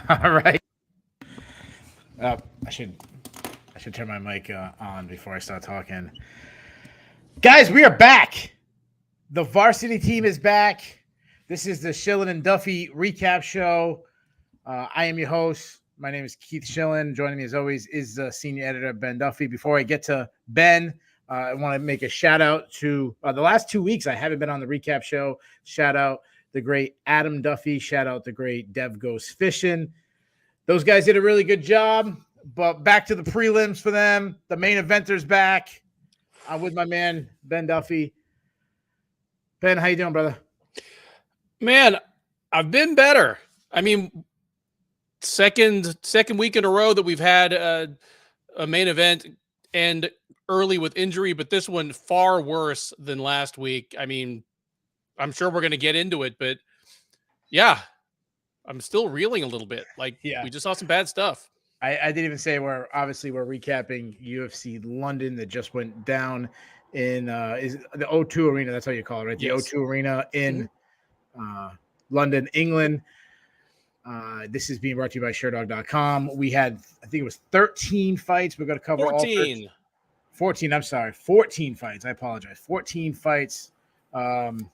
All right. Uh, I should I should turn my mic on before I start talking. Guys, we are back. The varsity team is back. This is the Shillan and Duffy recap show. I am your host. My name is Keith Shillan. Joining me as always is the senior editor Ben Duffy. Before I get to Ben, I want to make a shout out to the last 2 weeks. I haven't been on the recap show. Shout out the great Adam Duffy. Shout out the great Dev Goes Fishing. Those guys did a really good job. But back to the prelims for them. The main eventer's back. I'm with my man Ben Duffy. Ben, how you doing, brother? Man, I've been better. I mean, second week in a row that we've had a main event and early with injury, but this one far worse than last week. I mean, I'm sure we're going to get into it, but yeah, I'm still reeling a little bit. We just saw some bad stuff. I didn't even say we're recapping UFC London that just went down in is the O2 Arena. That's how you call it, right? The Yes. O2 Arena in London, England. This is being brought to you by Sherdog.com. We had, I think it was 13 fights. We're going to cover 14. all 14. I'm sorry, 14 fights. I apologize. 14 fights. Can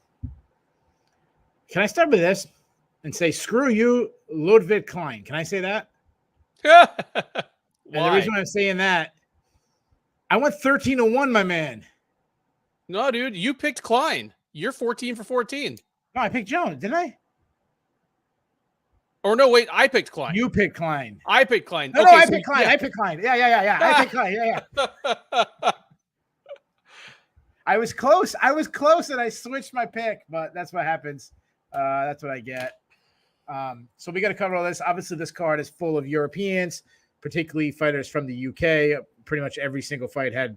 I start with this and say, screw you, Ludwig Klein? Can I say that? And the reason why I'm saying that, I went 13-1, my man. No, dude, you picked Klein. You're 14 for 14. No, I picked Jones, didn't I? Or no, wait, I picked Klein. You picked Klein. I picked Klein. No, okay, I picked Klein. Yeah. I picked Klein. Yeah. I picked Klein. Yeah. I was close, and I switched my pick, but that's what happens. That's what I get. So we got to cover all this. Obviously, this card is full of Europeans, particularly fighters from the UK. Pretty much every single fight had,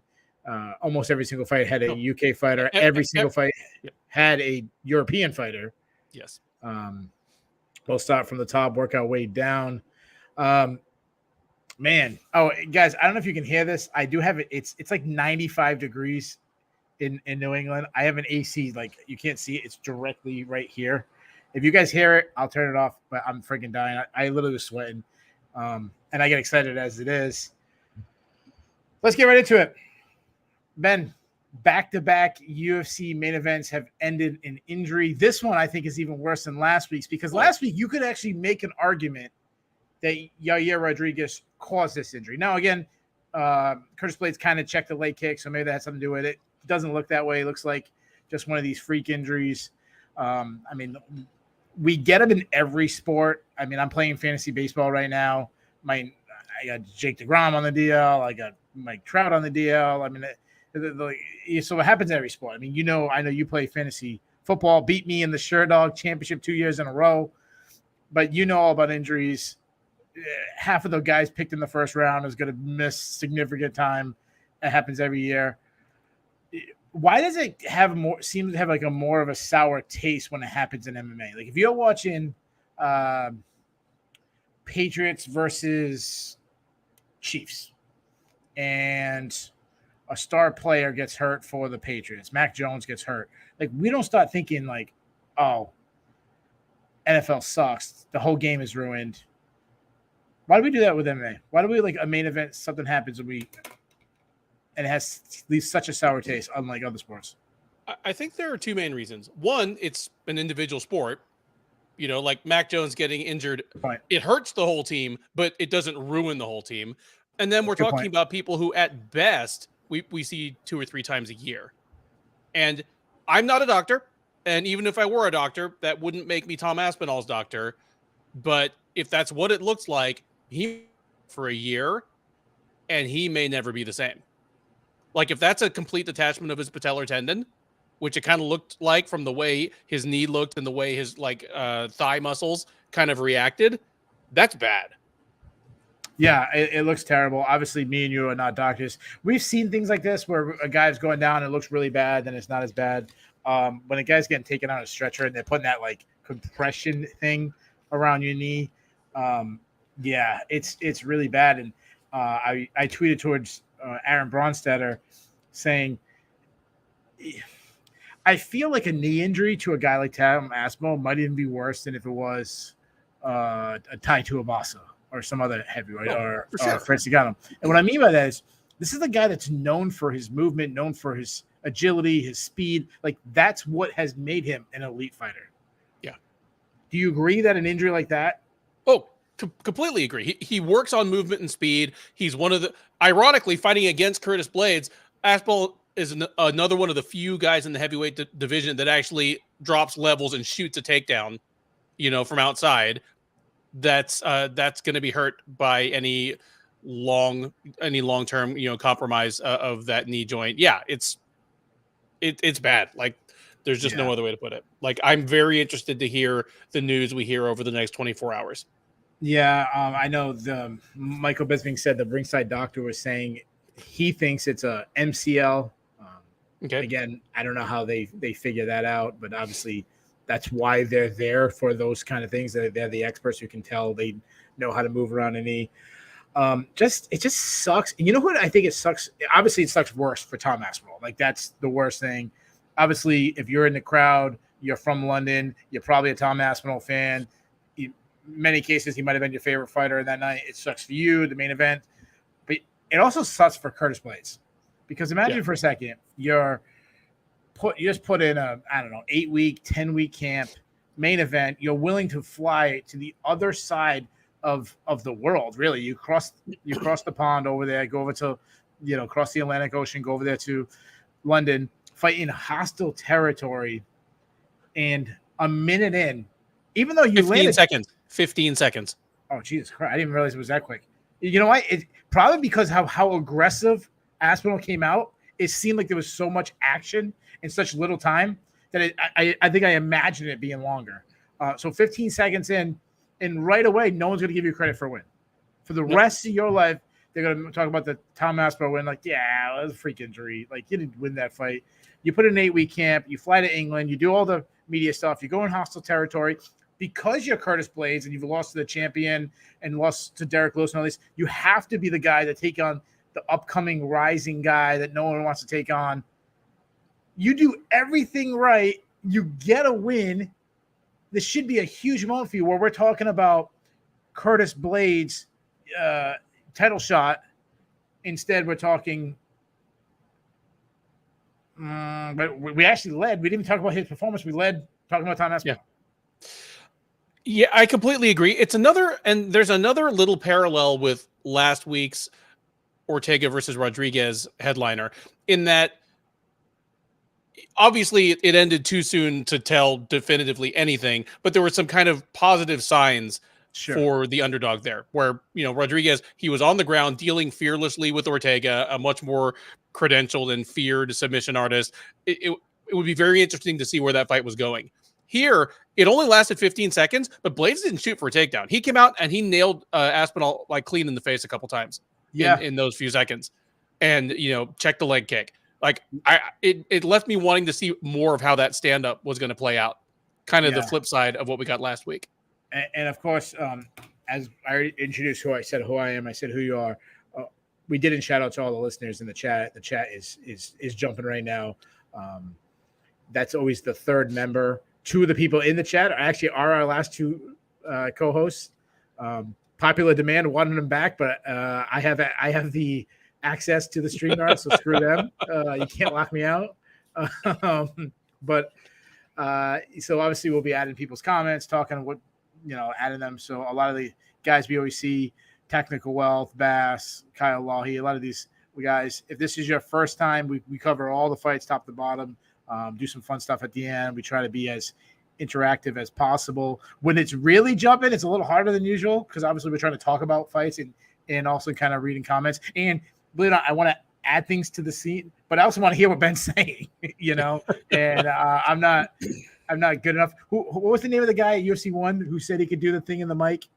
almost every single fight had a UK fighter. Every single fight had a European fighter. Yes. We'll start from the top, work our way down. Man. Oh, guys, I don't know if you can hear this. I do have it. It's like 95 degrees in New England. I have an AC, like you can't see it. It's directly right here. If you guys hear it, I'll turn it off, but I'm freaking dying. I literally was sweating, and I get excited as it is. Let's get right into it. Ben, back-to-back UFC main events have ended in injury. This one, I think, is even worse than last week's because last week you could actually make an argument that Yair Rodriguez caused this injury. Now, again, Curtis Blaydes kind of checked the leg kick, so maybe that had something to do with it. It doesn't look that way. It looks like just one of these freak injuries. I mean, we get them in every sport. I mean, I'm playing fantasy baseball right now. I got Jake DeGrom on the DL. I got Mike Trout on the DL. I mean, so what happens in every sport? I mean, I know you play fantasy football, beat me in the Sherdog championship 2 years in a row, but you know all about injuries. Half of the guys picked in the first round is going to miss significant time. It happens every year. Why does it seem to have like a more of a sour taste when it happens in MMA? Like if you're watching Patriots versus Chiefs and a star player gets hurt for the Patriots, Mac Jones gets hurt, like we don't start thinking like, oh, NFL sucks. The whole game is ruined. Why do we do that with MMA? Why do we like a main event, something happens and it leaves such a sour taste, unlike other sports? I think there are two main reasons. One, it's an individual sport. Like Mac Jones getting injured, it hurts the whole team, but it doesn't ruin the whole team. And then we're talking about people who, at best, we see 2 or 3 times a year. And I'm not a doctor, and even if I were a doctor, that wouldn't make me Tom Aspinall's doctor. But if that's what it looks like, he for a year, and he may never be the same. Like if that's a complete detachment of his patellar tendon, which it kind of looked like from the way his knee looked and the way his thigh muscles kind of reacted, that's bad. Yeah, it looks terrible. Obviously, me and you are not doctors. We've seen things like this where a guy's going down and it looks really bad, then it's not as bad. When a guy's getting taken on a stretcher and they're putting that like compression thing around your knee, yeah, it's really bad. And I tweeted towards Aaron Bronstetter saying, I feel like a knee injury to a guy like Tom Aspinall might even be worse than if it was Tai Tuivasa or some other heavyweight or sure. Francis Ngannou. And what I mean by that is this is the guy that's known for his movement, known for his agility, his speed. Like that's what has made him an elite fighter. Yeah. Do you agree that an injury like that? Oh, completely agree. He works on movement and speed. He's one of the, ironically, fighting against Curtis Blaydes. Aspinall is another one of the few guys in the heavyweight division that actually drops levels and shoots a takedown, from outside. That's going to be hurt by any long-term, compromise of that knee joint. Yeah, it's bad. Like there's just no other way to put it. Like I'm very interested to hear the news we hear over the next 24 hours. Yeah, I know the Michael Bisping said the ringside doctor was saying he thinks it's a MCL. Okay. Again, I don't know how they figure that out, but obviously that's why they're there for those kind of things. They're the experts who can tell. They know how to move around a knee. It just sucks. And you know what? I think it sucks. Obviously, it sucks worse for Tom Aspinall. Like that's the worst thing. Obviously, if you're in the crowd, you're from London, you're probably a Tom Aspinall fan. In many cases, he might have been your favorite fighter that night. It sucks for you, the main event. But it also sucks for Curtis Blaydes. Because imagine for a second, you just put in a, 8-week, 10-week camp, main event. You're willing to fly to the other side of the world, really. You cross the pond over there, go over to, cross the Atlantic Ocean, go over there to London, fight in hostile territory, and a minute in, even though you 15 seconds. Oh, Jesus Christ. I didn't realize it was that quick. You know what? It probably because how aggressive Aspinall came out, it seemed like there was so much action in such little time that I think I imagined it being longer. So 15 seconds in, and right away, no one's going to give you credit for a win. For the rest of your life, they're going to talk about the Tom Aspinall win. Like, yeah, that was a freak injury. Like, you didn't win that fight. You put in an 8-week camp. You fly to England. You do all the media stuff. You go in hostile territory. Because you're Curtis Blaydes and you've lost to the champion and lost to Derek Lewis and all this, you have to be the guy that take on the upcoming rising guy that no one wants to take on. You do everything right. You get a win. This should be a huge moment for you where we're talking about Curtis Blaydes' title shot. Instead, we're talking but we actually led. We didn't even talk about his performance. We led talking about Tom Aspinall. Yeah, I completely agree. There's another little parallel with last week's Ortega versus Rodriguez headliner in that obviously it ended too soon to tell definitively anything, but there were some kind of positive signs for the underdog there where, Rodriguez, he was on the ground dealing fearlessly with Ortega, a much more credentialed and feared submission artist. It would be very interesting to see where that fight was going. Here, it only lasted 15 seconds, but Blaydes didn't shoot for a takedown. He came out and he nailed Aspinall like clean in the face a couple times in those few seconds. And, check the leg kick. Like it left me wanting to see more of how that stand-up was going to play out. Kind of the flip side of what we got last week. And of course, as I introduced who I said who I am, I said who you are. We didn't shout out to all the listeners in the chat. The chat is jumping right now. That's always the third member. Two of the people in the chat are our last two co-hosts. Popular demand wanted them back, but I have the access to the StreamYard, so screw them. You can't lock me out. So obviously we'll be adding people's comments, talking what adding them. So a lot of the guys we always see, Technical Wealth, Bass, Kyle Lahi, a lot of these guys. If this is your first time, we cover all the fights top to bottom. Do some fun stuff at the end. We try to be as interactive as possible. When it's really jumping, it's a little harder than usual because obviously we're trying to talk about fights and also kind of reading comments. And believe it or not, I want to add things to the scene, but I also want to hear what Ben's saying, and I'm not good enough. What was the name of the guy at UFC 1 who said he could do the thing in the mic?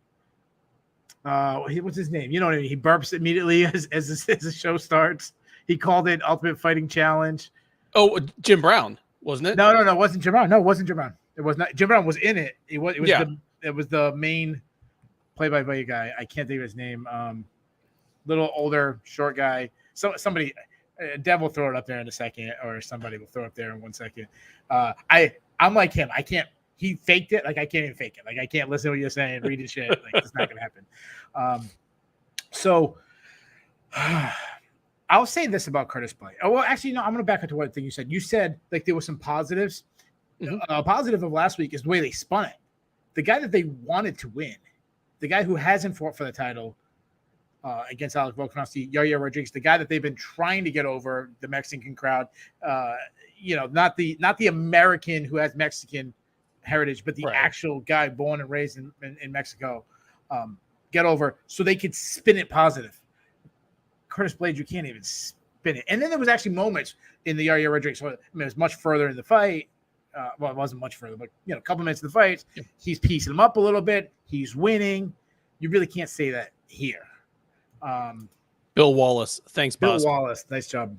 What's his name? You know what I mean? He burps immediately as the show starts. He called it Ultimate Fighting Challenge. Oh, Jim Brown, wasn't it? No, it wasn't Jim Brown. No, it wasn't Jim Brown. It was not. Jim Brown was in it. It was the main play-by-play guy. I can't think of his name. Little older, short guy. So somebody, Dev will throw it up there in a second, or somebody will throw it up there in 1 second. I'm like him. I can't. he faked it. Like, I can't even fake it. Like, I can't listen to what you're saying, read the shit. Like, it's not going to happen. So I'll say this about Curtis Blaydes. Oh, well, actually, no, I'm going to back up to one thing you said. You said, like, there were some positives. A positive of last week is the way they spun it. The guy that they wanted to win, the guy who hasn't fought for the title against Alex Volkanovski, Yair Rodriguez, the guy that they've been trying to get over the Mexican crowd, not the American who has Mexican heritage, but the actual guy born and raised in Mexico, get over so they could spin it positive. Curtis Blaydes, you can't even spin it. And then there was actually moments in the Yair Rodriguez. So, it was much further in the fight. Well, it wasn't much further, but a couple minutes of the fight, he's piecing him up a little bit. He's winning. You really can't say that here. Bill Wallace, thanks, Bill boss. Wallace, nice job,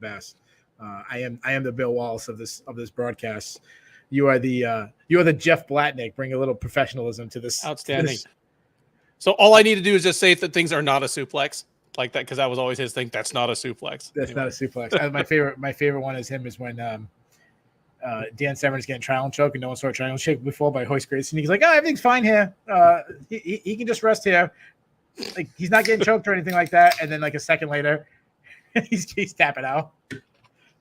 Bass. I am the Bill Wallace of this broadcast. You are the Jeff Blatnick. Bring a little professionalism to this. Outstanding. So all I need to do is just say that things are not a suplex like that, because that was always his thing. That's not a suplex. That's not a suplex. My favorite one is him is when Dan Severn's getting triangle choke and no one saw a triangle choke before by Hoist Grayson. He's like, "Oh, everything's fine here. He can just rest here. Like, he's not getting choked or anything like that." And then like a second later, he's tapping out.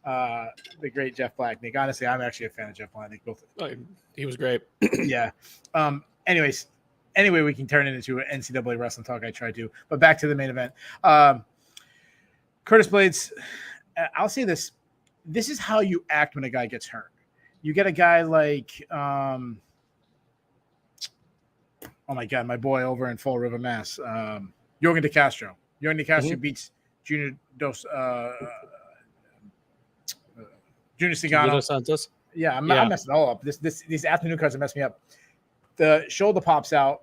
The great Jeff Blatnick. Honestly, I'm actually a fan of Jeff Blatnick. He was great. Yeah. Anyway, we can turn it into NCAA wrestling talk. I tried to, but back to the main event. Curtis Blaydes. I'll say this. This is how you act when a guy gets hurt. You get a guy like, oh my God, my boy over in Fall River, Mass. Jorgen De Castro. Jorgen De Castro beats Junior Cigano. Santos. Yeah, I'm messing it all up. These afternoon cards are messing me up. The shoulder pops out,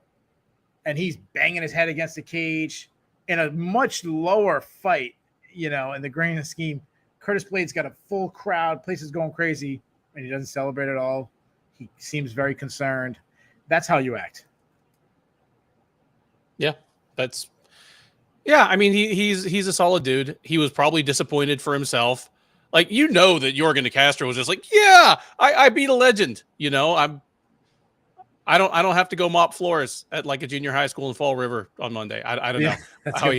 and he's banging his head against the cage in a much lower fight, in the grand scheme. Curtis Blaydes got a full crowd, place is going crazy, and he doesn't celebrate at all. He seems very concerned. That's how you act. Yeah, I mean, he's a solid dude. He was probably disappointed for himself. Like, that Jorgen De Castro was just like, yeah, I beat a legend. I don't have to go mop floors at like a junior high school in Fall River on Monday. I don't know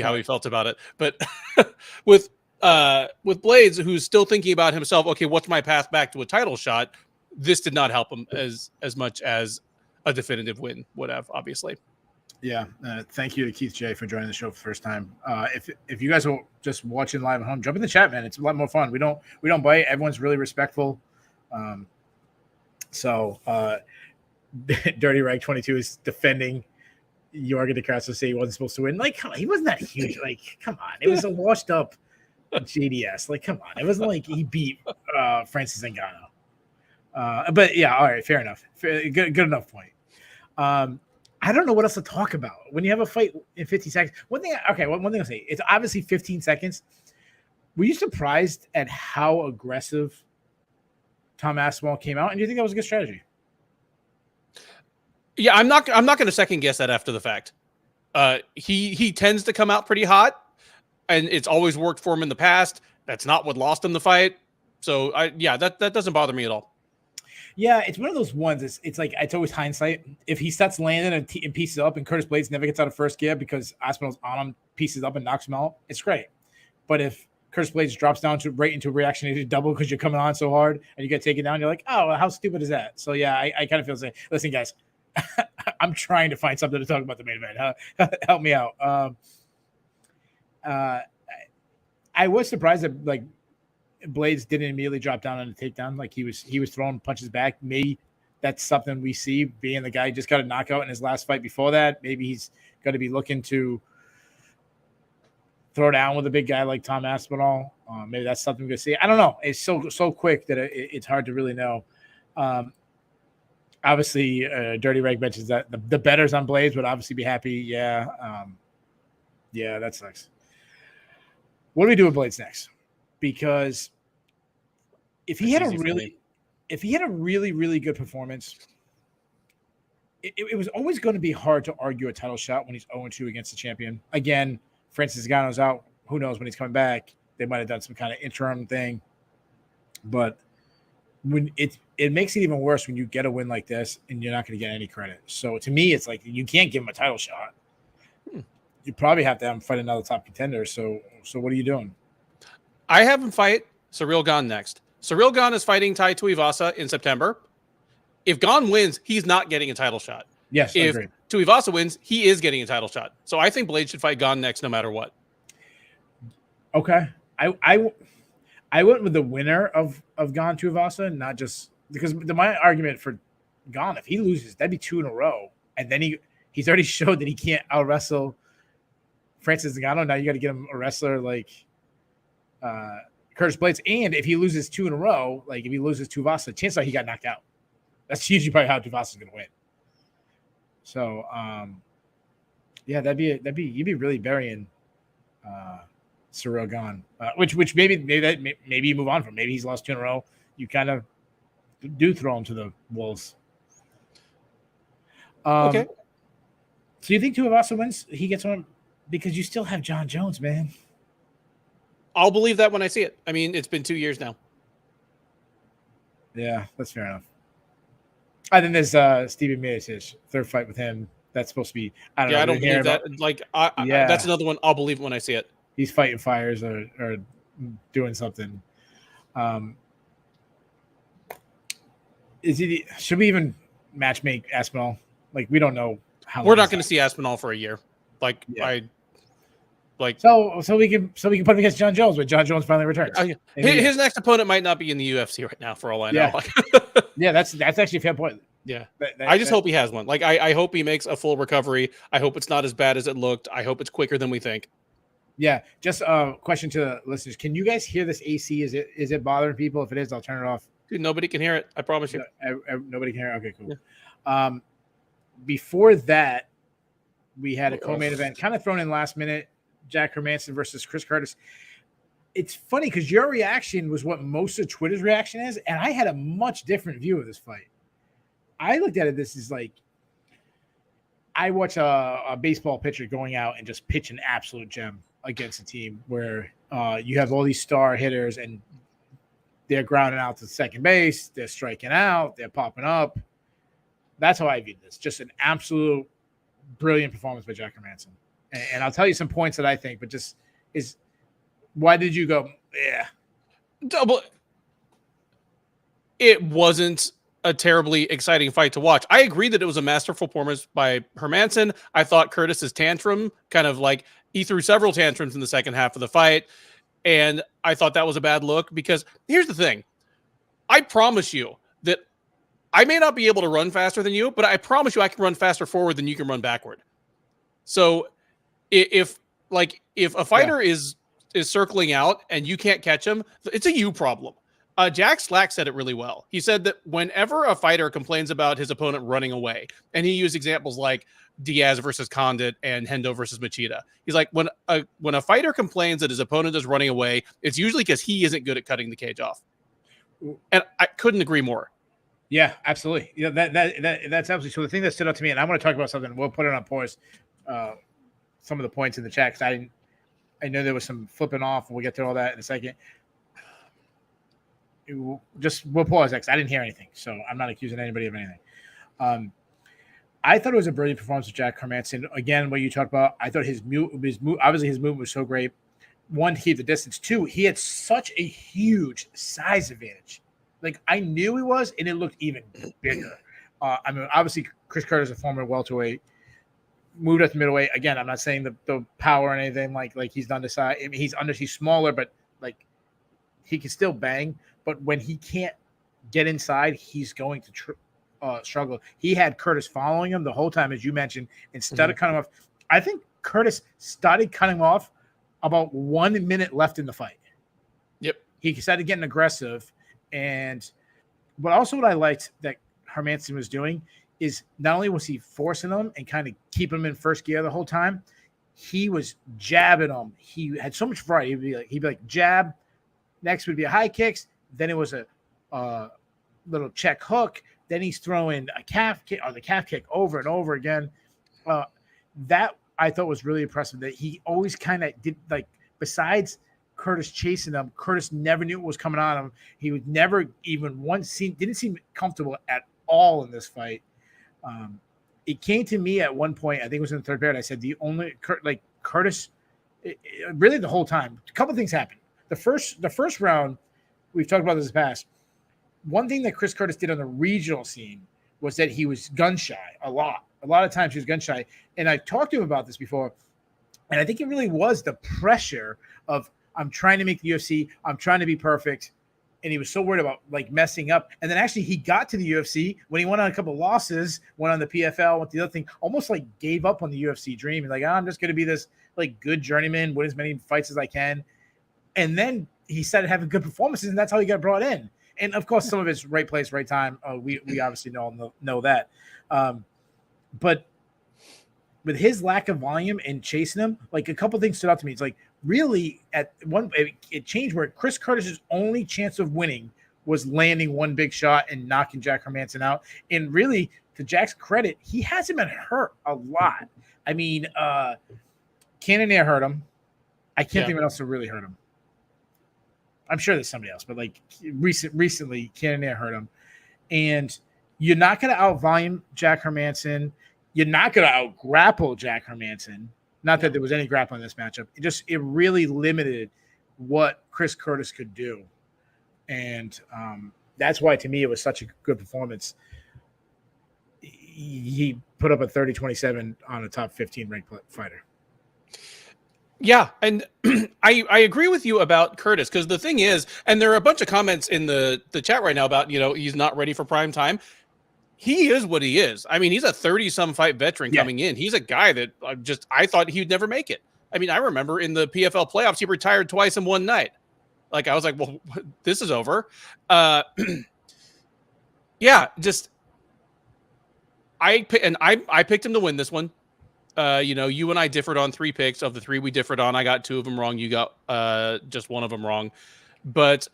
how he felt about it, but with Blaydes, who's still thinking about himself, okay, what's my path back to a title shot? This did not help him as much as a definitive win would have, obviously. Yeah. Thank you to Keith J for joining the show for the first time. If you guys are just watching live at home, jump in the chat, man. It's a lot more fun. We don't bite. Everyone's really respectful. Dirty Rag 22 is defending Jorgen De Castro, say he wasn't supposed to win. Like, come on, he wasn't that huge. Like, come on. It was a washed up JDS. Like, come on. It wasn't like he beat Francis Ngannou. But yeah, all right, fair enough. Good enough point. I don't know what else to talk about when you have a fight in 15 seconds. One thing I'll say, it's obviously 15 seconds. Were you surprised at how aggressive Tom Aspinall came out? And do you think that was a good strategy? Yeah, I'm not going to second guess that after the fact. He tends to come out pretty hot, and it's always worked for him in the past. That's not what lost him the fight. So that doesn't bother me at all. Yeah, it's one of those ones. It's like, it's always hindsight. If he starts landing and pieces up, and Curtis Blaydes never gets out of first gear because Aspinall's on him, pieces up and knocks him out, it's great. But if Curtis Blaydes drops down right into a reactionary double because you're coming on so hard and you get taken down, you're like, oh, well, how stupid is that? So yeah, I kind of feel the same. Listen, guys, I'm trying to find something to talk about the main event. Help me out. I was surprised that like Blaydes didn't immediately drop down on the takedown. Like he was throwing punches back. Maybe that's something we see, being the guy who just got a knockout in his last fight before that. Maybe he's going to be looking to throw down with a big guy like Tom Aspinall. Maybe that's something we're going to see. I don't know. It's so quick that it's hard to really know. Obviously, Dirty Reg mentions that the bettors on Blaydes would obviously be happy. Yeah, that sucks. What do we do with Blaydes next? Because if he had a really, really good performance, it was always going to be hard to argue a title shot when he's 0-2 against the champion. Again, Francis Ngannou's out. Who knows when he's coming back? They might have done some kind of interim thing. But when it makes it even worse when you get a win like this and you're not going to get any credit. So to me, it's like you can't give him a title shot. You probably have to have him fight another top contender. So what are you doing? I have him fight Ciryl Gane next. Ciryl Gane is fighting Tai Tuivasa in September. If Gane wins, he's not getting a title shot. Yes, if Tuivasa wins, he is getting a title shot. So I think Blaydes should fight Gane next, no matter what. Okay, I went with the winner of Gane Tuivasa, not just because my argument for Gane, if he loses, that'd be 2 in a row, and then he's already showed that he can't out wrestle Francis Ngannou. Now you got to get him a wrestler like Curtis Blaydes, and if he loses 2 in a row, like if he loses Tuivasa, chances are he got knocked out. That's usually probably how Tuivasa's going to win. So, yeah, you'd be really burying Ciryl Gane, which maybe you move on from. Maybe he's lost 2 in a row. You kind of do throw him to the wolves. Okay. So you think Tuivasa wins? He gets on because you still have John Jones, man. I'll believe that when I see it. I mean, it's been 2 years now. Yeah, that's fair enough. I think there's Steven Miocic, third fight with him. That's supposed to be. I don't believe that. Like, that's another one. I'll believe it when I see it. He's fighting fires or doing something. Should we even match make Aspinall? Like, we don't know how. We're not going to see Aspinall for a year. Like, yeah. So we can put him against John Jones when John Jones finally returns. His next opponent might not be in the UFC right now, for all I know. Yeah, yeah, that's actually a fair point. Yeah, I just hope he has one. Like, I hope he makes a full recovery. I hope it's not as bad as it looked. I hope it's quicker than we think. Yeah, just a question to the listeners: can you guys hear this AC? Is it bothering people? If it is, I'll turn it off. Dude, nobody can hear it. I promise you. Nobody can hear it. Okay, cool. Yeah. Before that, we had a co-main event, kind of thrown in last minute. Jack Hermansson versus Chris Curtis. It's funny because your reaction was what most of Twitter's reaction is, and I had a much different view of this fight. I looked at it. This is like I watch a baseball pitcher going out and just pitch an absolute gem against a team where you have all these star hitters and they're grounding out to second base, they're striking out, they're popping up. That's how I viewed this. Just an absolute brilliant performance by Jack Hermansson. And I'll tell you some points that I think, but just is why did you go? Yeah, it wasn't a terribly exciting fight to watch. I agree that it was a masterful performance by Hermansson. I thought Curtis's tantrum kind of like he threw several tantrums in the second half of the fight. And I thought that was a bad look because here's the thing. I promise you that I may not be able to run faster than you, but I promise you I can run faster forward than you can run backward. So if a fighter is circling out and you can't catch him, it's a you problem. Jack Slack said it really well. He said that whenever a fighter complains about his opponent running away, and he used examples like Diaz versus Condit and Hendo versus Machida. He's like, when a fighter complains that his opponent is running away, it's usually because he isn't good at cutting the cage off. And I couldn't agree more. Yeah, absolutely. Yeah, that's absolutely. So the thing that stood out to me, and I want to talk about something. We'll put it on pause. Some of the points in the chat because I know there was some flipping off, and we'll get to all that in a second. We'll pause that because I didn't hear anything, so I'm not accusing anybody of anything. I thought it was a brilliant performance of Jack Hermansson. Again, what you talked about, I thought his movement was so great. One, to keep the distance. Two, he had such a huge size advantage. Like I knew he was, and it looked even bigger. I mean, obviously, Chris Curtis, a former welterweight, moved up to middleweight. Again, I'm not saying the power or anything like he's done this side. I mean, he's smaller, but like he can still bang. But when he can't get inside, he's going to struggle. He had Curtis following him the whole time, as you mentioned, instead of cutting him off. I think Curtis started cutting him off about 1 minute left in the fight. Yep. He started getting aggressive. But also what I liked that Hermansson was doing is not only was he forcing them and kind of keeping them in first gear the whole time, he was jabbing them. He had so much variety. He'd be like jab. Next would be a high kicks. Then it was a little check hook. Then he's throwing a calf kick or the calf kick over and over again. That I thought was really impressive that he always kind of did, like, besides Curtis chasing him. Curtis never knew what was coming on him. He was never even didn't seem comfortable at all in this fight. It came to me at one point, I think it was in the third period. I said Curtis, really the whole time. A couple things happened. The first round, we've talked about this in the past. One thing that Chris Curtis did on the regional scene was that he was gun shy a lot. A lot of times he was gun shy. And I talked to him about this before. And I think it really was the pressure of, I'm trying to make the UFC. I'm trying to be perfect. And he was so worried about like messing up. And then actually he got to the UFC when he went on a couple of losses, went on the PFL, went the other thing, almost like gave up on the UFC dream. And like, I'm just going to be this like good journeyman, win as many fights as I can. And then he started having good performances, and that's how he got brought in. And of course, some of it's right place, right time. We obviously know that. But with his lack of volume and chasing him, like a couple things stood out to me. It's like really it changed where Chris Curtis's only chance of winning was landing one big shot and knocking Jack Hermansson out. And really, to Jack's credit, he hasn't been hurt a lot. I mean, Cannonier hurt him. I can't think of anyone else who really hurt him. I'm sure there's somebody else, but like recently, Cannonier hurt him. And you're not going to out-volume Jack Hermansson. You're not going to out-grapple Jack Hermansson. Not that there was any grapple in this matchup. It really limited what Chris Curtis could do. And that's why, to me, it was such a good performance. He put up a 30-27 on a top 15 ranked fighter. Yeah, and I agree with you about Curtis, because the thing is, and there are a bunch of comments in the chat right now about, he's not ready for prime time. He is what he is. I mean, he's a 30-some fight veteran coming in. He's a guy that I thought he'd never make it. I mean, I remember in the PFL playoffs, he retired twice in one night. Like, I was like, well, this is over. I picked him to win this one. You and I differed on 3 picks. Of the 3 we differed on, I got 2 of them wrong. You got just 1 of them wrong. But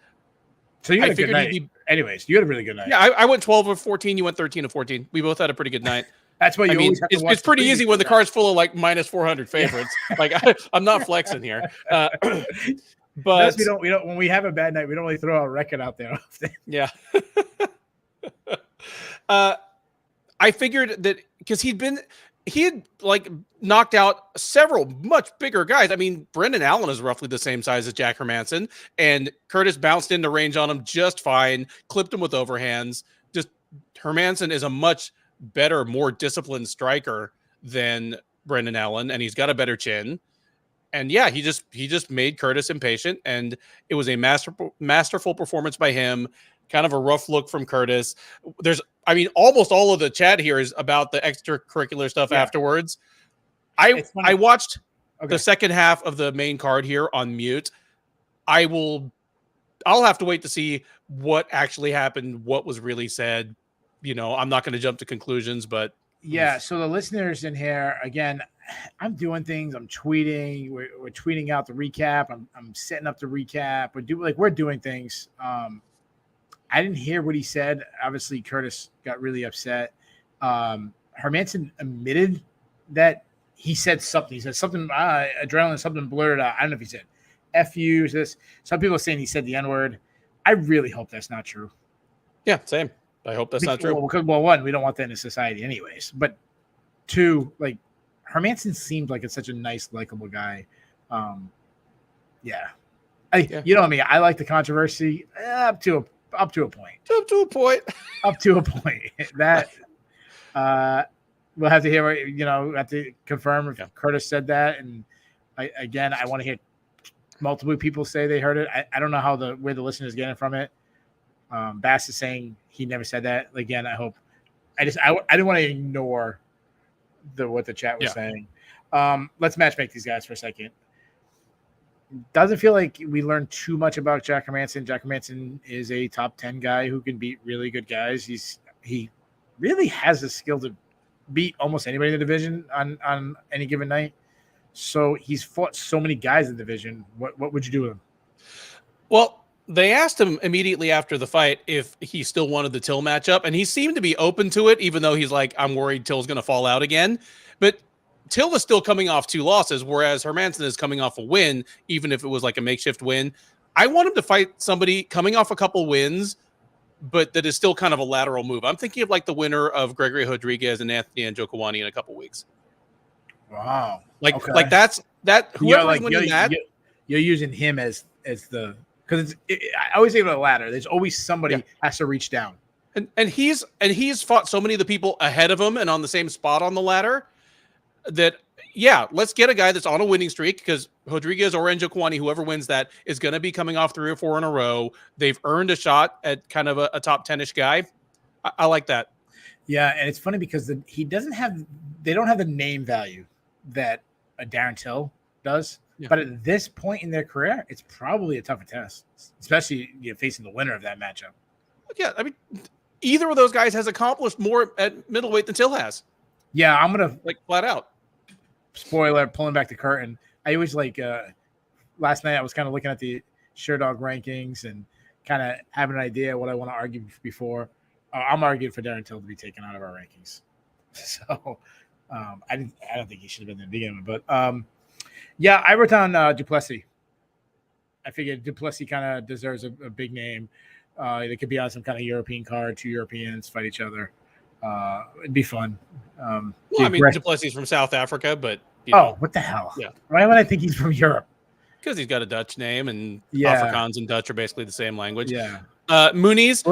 so you had a good night. Anyways, you had a really good night. Yeah, I went 12 of 14. You went 13 of 14. We both had a pretty good night. That's why you always have to watch. It's pretty easy when the card's full of like minus 400 favorites. Like I'm not flexing here. But we don't. When we have a bad night, we don't really throw our record out there often. Yeah. I figured that because he had like knocked out several much bigger guys. I mean, Brendan Allen is roughly the same size as Jack Hermansson, and Curtis bounced into range on him just fine, clipped him with overhands. Just Hermansson is a much better, more disciplined striker than Brendan Allen, and he's got a better chin. And yeah, he just made Curtis impatient, and it was a masterful performance by him. Kind of a rough look from Curtis. Almost all of the chat here is about the extracurricular stuff afterwards. I watched the second half of the main card here on mute. I'll have to wait to see what actually happened, what was really said. I'm not going to jump to conclusions, but yeah. So the listeners in here, again, I'm doing things. I'm tweeting. We're tweeting out the recap. I'm setting up the recap. We're doing things. I didn't hear what he said. Obviously, Curtis got really upset. Hermansson admitted that he said something. He said something, adrenaline, something blurred out. I don't know if he said F you, this. Some people are saying he said the N-word. I really hope that's not true. Yeah, same. I hope that's not true. Well, 1, we don't want that in society anyways. But 2, like, Hermansson seemed like it's such a nice, likable guy. Yeah. You know what I mean? I like the controversy up to a point. That we'll have to hear. Have to confirm if Curtis said that. And I want to hear multiple people say they heard it. I don't know where the listener is getting from it. Bass is saying he never said that. Again, I hope. I didn't want to ignore what the chat was saying. Let's matchmake these guys for a second. Doesn't feel like we learned too much about Jack Hermansson. Jack Hermansson is a top 10 guy who can beat really good guys. He really has the skill to beat almost anybody in the division on any given night. So he's fought so many guys in the division. What would you do with him? Well, they asked him immediately after the fight if he still wanted the Till matchup, and he seemed to be open to it, even though he's like, I'm worried Till's going to fall out again. But Till is still coming off 2 losses, whereas Hermansson is coming off a win, even if it was like a makeshift win. I want him to fight somebody coming off a couple wins, but that is still kind of a lateral move. I'm thinking of like the winner of Gregory Rodriguez and Anthony Njokuani in a couple weeks. Wow. Like that's that. Whoever's winning that, you're using him as the, because I always think about a ladder. There's always somebody has to reach down. And he's fought so many of the people ahead of him and on the same spot on the ladder that, let's get a guy that's on a winning streak, because Rodriguez or Njokuani, whoever wins that, is going to be coming off 3 or 4 in a row. They've earned a shot at kind of a top 10-ish guy. I like that. Yeah, and it's funny because they don't have the name value that a Darren Till does. Yeah. But at this point in their career, it's probably a tougher test, especially facing the winner of that matchup. Yeah, I mean, either of those guys has accomplished more at middleweight than Till has. Yeah, I'm gonna flat out. Spoiler, pulling back the curtain. I always last night I was kind of looking at the Sherdog rankings and kind of having an idea what I want to argue before. I'm arguing for Darren Till to be taken out of our rankings. So I don't think he should have been in the beginning, but I wrote down Duplessis. I figured Duplessis kind of deserves a big name. They could be on some kind of European card, 2 Europeans fight each other. It'd be fun. Duplessis from South Africa, but what the hell? Yeah. Why would I think he's from Europe? Because he's got a Dutch name, and Afrikaans and Dutch are basically the same language. Yeah. Muniz,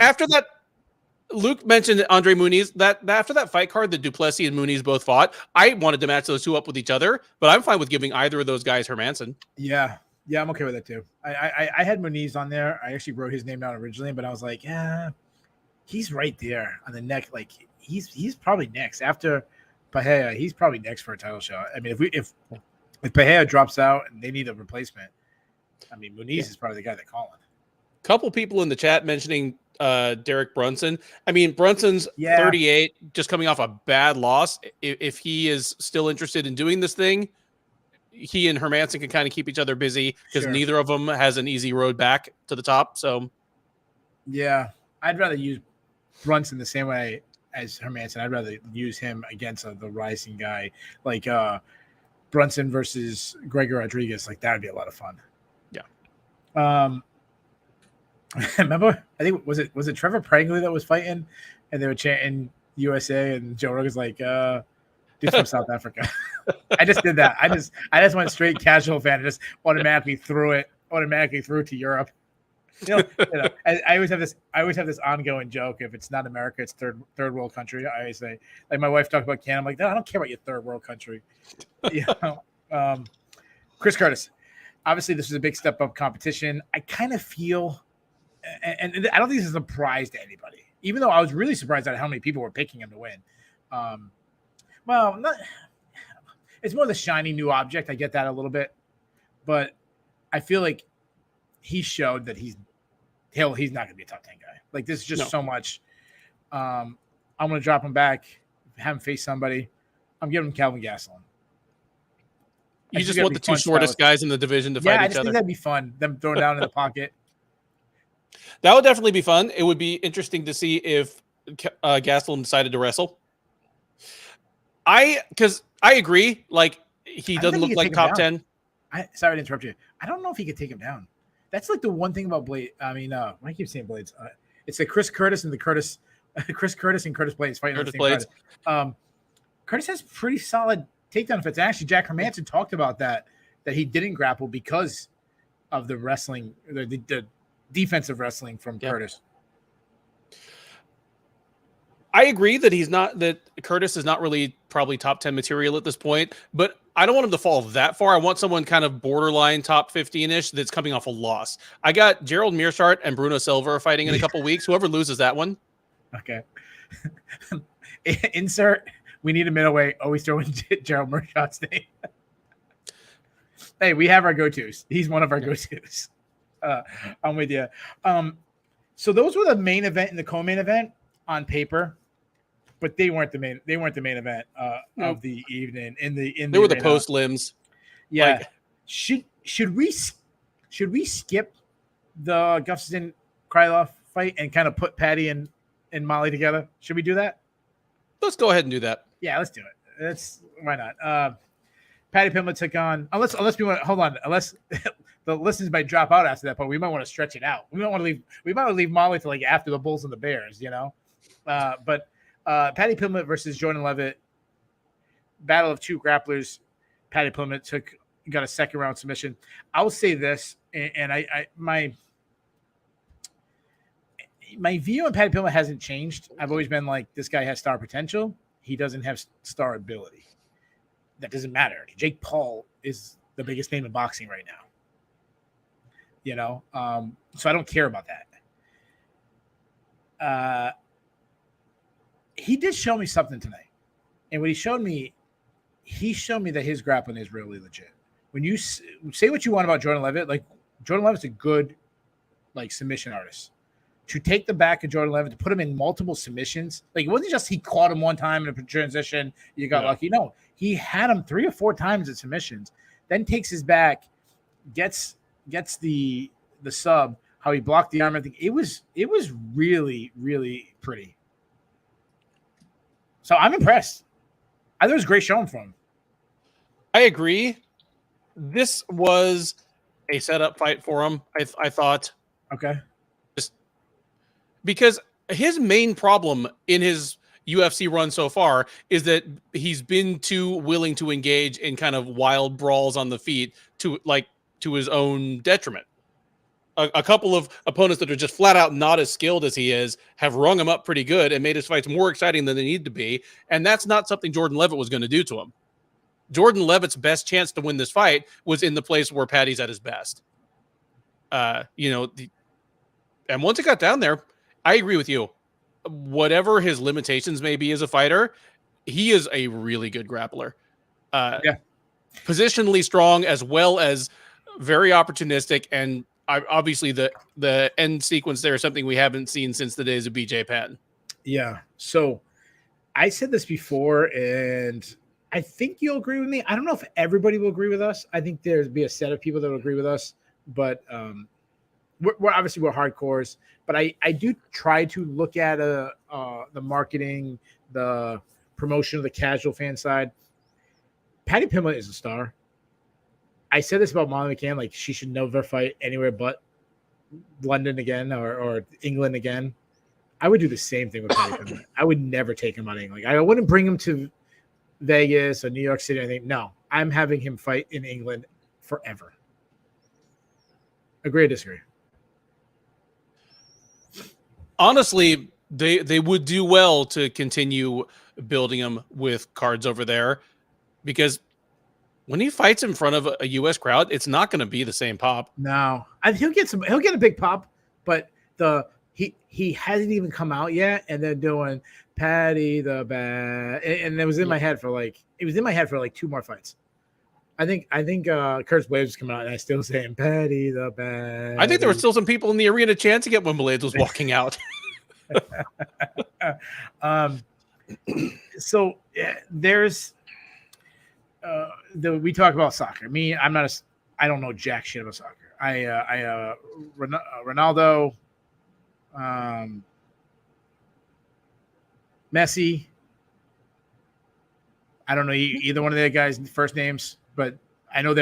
after that, Luke mentioned Andre Muniz. That after that fight card that Duplessis and Muniz both fought, I wanted to match those 2 up with each other, but I'm fine with giving either of those guys Hermansson. Yeah. Yeah, I'm okay with that too. I had Muniz on there. I actually wrote his name down originally, but I was like, he's right there on the neck. Like he's probably next after Pahea. He's probably next for a title shot. I mean, if Pahea drops out and they need a replacement, I mean, Muniz is probably the guy they're calling. Couple people in the chat mentioning Derek Brunson. I mean, Brunson's 38, just coming off a bad loss. If he is still interested in doing this thing, he and Hermansson can kind of keep each other busy, because neither of them has an easy road back to the top. So, yeah, I'd rather use Brunson the same way as Hermansson. I'd rather use him against the rising guy, like Brunson versus Gregor Rodriguez. Like that would be a lot of fun. Yeah. Remember, I think was it Trevor Prangley that was fighting, and they were chanting USA, and Joe Rogan's like, dude from South Africa. I just did that. I just went straight casual fan and just automatically threw it to Europe. I always have this ongoing joke. If it's not America, it's third world country. I always say, like my wife talked about Canada. I'm like, no, I don't care about your third world country. Chris Curtis. Obviously, this is a big step up competition. I kind of feel, and I don't think this is a surprise to anybody, even though I was really surprised at how many people were picking him to win. It's more the shiny new object. I get that a little bit, but I feel like he showed that he's not going to be a top 10 guy. Like this is just so much. I'm going to drop him back, have him face somebody. I'm giving him Calvin Gastelum. You just want the 2 shortest guys in the division to fight each other. I just think that'd be fun. Them throwing down in the pocket. That would definitely be fun. It would be interesting to see if Gastelum decided to wrestle. Because I agree. Like he doesn't look like top 10. Sorry to interrupt you. I don't know if he could take him down. That's like the one thing about Blade. I mean, why do I keep saying Blades? It's the Chris Curtis and Curtis Blaydes fighting. Curtis Blaydes. Curtis has pretty solid takedown defense. Actually, Jack Hermansson talked about that he didn't grapple because of the wrestling, the defensive wrestling from Curtis. I agree that Curtis is not really probably top 10 material at this point, but I don't want him to fall that far. I want someone kind of borderline top 15-ish that's coming off a loss. I got Gerald Meerschaert and Bruno Silva fighting in a couple weeks. Whoever loses that one. Okay. Insert, we need a middleweight. Always throw in Gerald Meerschaert's name. Hey, we have our go-tos. He's one of our go-tos. I'm with you. So those were the main event and the co-main event on paper. But they weren't the main. They weren't the main event of the evening. They were the post limbs. Yeah. Should we skip the Gustafsson Krylov fight and kind of put Paddy and Molly together? Should we do that? Let's go ahead and do that. Yeah, let's do it. That's why not. Paddy Pimblett took on unless we want hold on unless the listeners might drop out after that, but we might want to stretch it out. We might want to leave Molly to like after the Bulls and the Bears, But Paddy Pimblett versus Jordan Levitt, battle of two grapplers. Paddy Pimblett got a second round submission. I will say this, and my view on Paddy Pimblett hasn't changed. I've always been like, this guy has star potential. He doesn't have star ability. That doesn't matter. Jake Paul is the biggest name in boxing right now. So I don't care about that. He did show me something tonight. And what he showed me that his grappling is really legit. When you say what you want about Jordan Levitt, like Jordan Levitt's a good like submission artist. To take the back of Jordan Levitt, to put him in multiple submissions, like it wasn't just he caught him one time in a transition, you got lucky. No, he had him 3 or 4 times in submissions, then takes his back, gets the sub, how he blocked the arm. I think it was really, really pretty. So I'm impressed. I thought it was a great showing from him. I agree. This was a setup fight for him, I thought. Okay. Just because his main problem in his UFC run so far is that he's been too willing to engage in kind of wild brawls on the feet to his own detriment. A couple of opponents that are just flat out not as skilled as he is have rung him up pretty good and made his fights more exciting than they need to be. And that's not something Jordan Levitt was going to do to him. Jordan Levitt's best chance to win this fight was in the place where Paddy's at his best. And once it got down there, I agree with you. Whatever his limitations may be as a fighter, he is a really good grappler. Positionally strong as well as very opportunistic, and obviously the end sequence there is something we haven't seen since the days of BJ Penn. Yeah. So I said this before, and I think you'll agree with me. I don't know if everybody will agree with us. I think there'd be a set of people that will agree with us, but we're obviously we're hardcores. But I do try to look at the marketing, the promotion of the casual fan side. Paddy Pimblett is a star. I said this about Molly McCann, like she should never fight anywhere but London again or England again. I would do the same thing with Paddy Pimblett. I would never take him out of England. Like, I wouldn't bring him to Vegas or New York City or anything. No, I'm having him fight in England forever. Agree or disagree? Honestly, they would do well to continue building him with cards over there, because when he fights in front of a U.S. crowd, it's not going to be the same pop. No, he'll get a big pop, but he hasn't even come out yet, and they're doing Paddy the Bad, and it was in my head for like 2 more fights. I think Curtis Blaydes was coming out, and I still saying Paddy the Bad. I think there were still some people in the arena chanting it when Blaydes was walking out. So there's we talk about soccer. I don't know jack shit about soccer. Ronaldo, Messi. I don't know either one of their guys' first names, but I know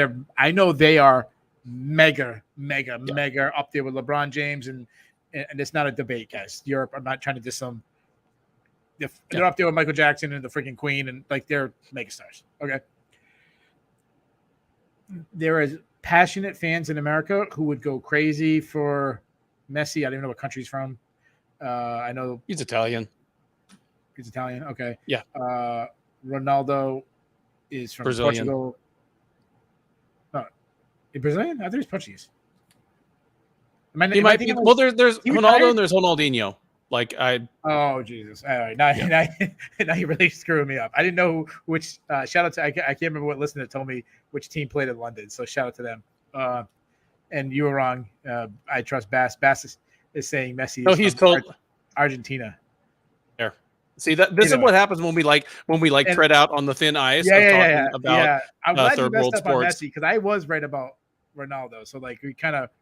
they are mega up there with LeBron James, and it's not a debate, guys. Europe, I'm not trying to diss them. They're up there with Michael Jackson and the freaking Queen, and like they're megastars. Okay. There is passionate fans in America who would go crazy for Messi. I don't even know what country he's from. I know he's Italian. He's Italian. Okay. Yeah. Ronaldo is from Brazilian. Portugal. No, is Brazilian? I thought he's Portuguese. He might be. Well, there's Ronaldo and there's Ronaldinho. Oh Jesus! All right, now you really screwing me up. I didn't know which. Shout out to I can't remember what listener told me which team played in London. So shout out to them. And you were wrong. I trust Bass. Bass is saying Messi. No, he's told Argentina. There. See that this is what happens when we tread out on the thin ice. About I'm glad third you messed world up sports. on Messi, because I was right about Ronaldo. So like we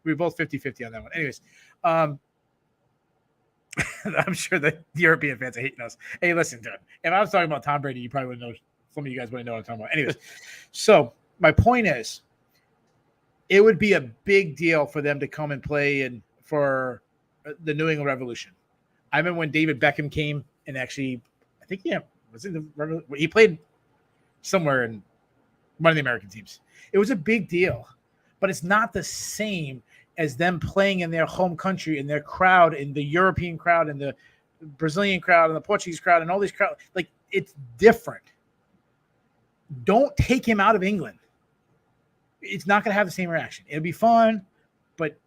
were both 50-50 on that one. Anyways, I'm sure the European fans are hating us. Hey, listen, dude. If I was talking about Tom Brady, you probably wouldn't know some of you guys wouldn't know what I'm talking about. Anyways, so my point is, it would be a big deal for them to come and play for the New England Revolution. I remember when David Beckham came and actually, I think was in the he played somewhere in one of the American teams. It was a big deal, but it's not the same as them playing in their home country and their crowd and the European crowd and the Brazilian crowd and the Portuguese crowd and all these crowds. Like, it's different. Don't take him out of England. It's not going to have the same reaction. It'll be fun, but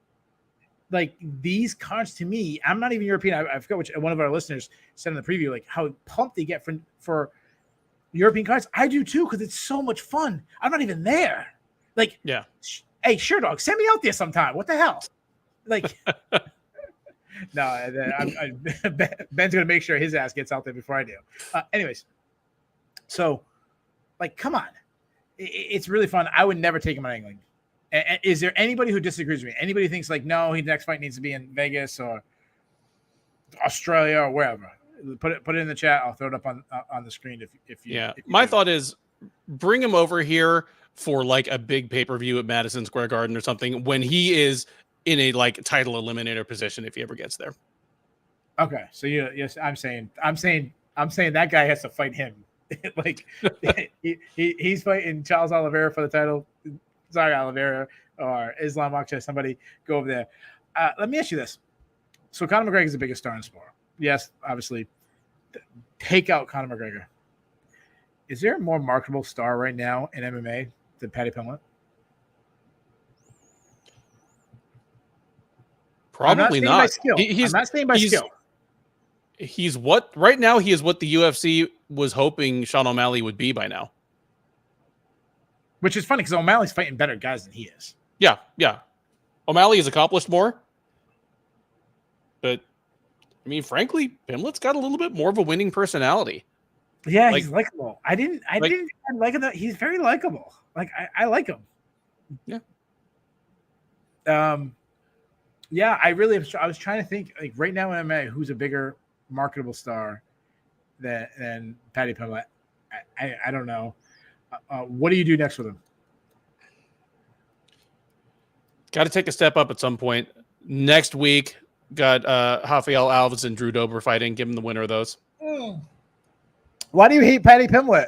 like these cards to me, I'm not even European. I forgot which one of our listeners said in the preview, like how pumped they get for European cards. I do too, because it's so much fun. I'm not even there. Like, yeah. Hey, Sherdog, send me out there sometime. What the hell? Like, no, Ben's going to make sure his ass gets out there before I do. Anyways, so, like, come on. It's really fun. I would never take him out of England. And is there anybody who disagrees with me? Anybody who thinks, like, no, his next fight needs to be in Vegas or Australia or wherever? Put it in the chat. I'll throw it up on the screen if you. Yeah, my thought is bring him over here for like a big pay-per-view at Madison Square Garden or something when he is in a like title eliminator position if he ever gets there. Okay, so yes, I'm saying that guy has to fight him. Like he's fighting Charles Oliveira for the title. Sorry, Oliveira or Islam Makhachev. Somebody go over there. Let me ask you this: so Conor McGregor is the biggest star in sport. Yes, obviously. Take out Conor McGregor. Is there a more marketable star right now in MMA than Paddy Pimblett? Probably not. I'm not saying by skill. He's what right now. He is what the UFC was hoping Sean O'Malley would be by now. Which is funny because O'Malley's fighting better guys than he is. Yeah. O'Malley has accomplished more, but I mean, frankly, Pimblett's got a little bit more of a winning personality. Yeah, he's likable. I didn't like him. He's very likable. Like I like him. Yeah. Yeah, I was trying to think like right now in MMA who's a bigger marketable star than Paddy Pimblett. I don't know. What do you do next with him? Got to take a step up at some point. Next week, got Rafael Alves and Drew Dober fighting. Give him the winner of those. Why do you hate Paddy Pimblett?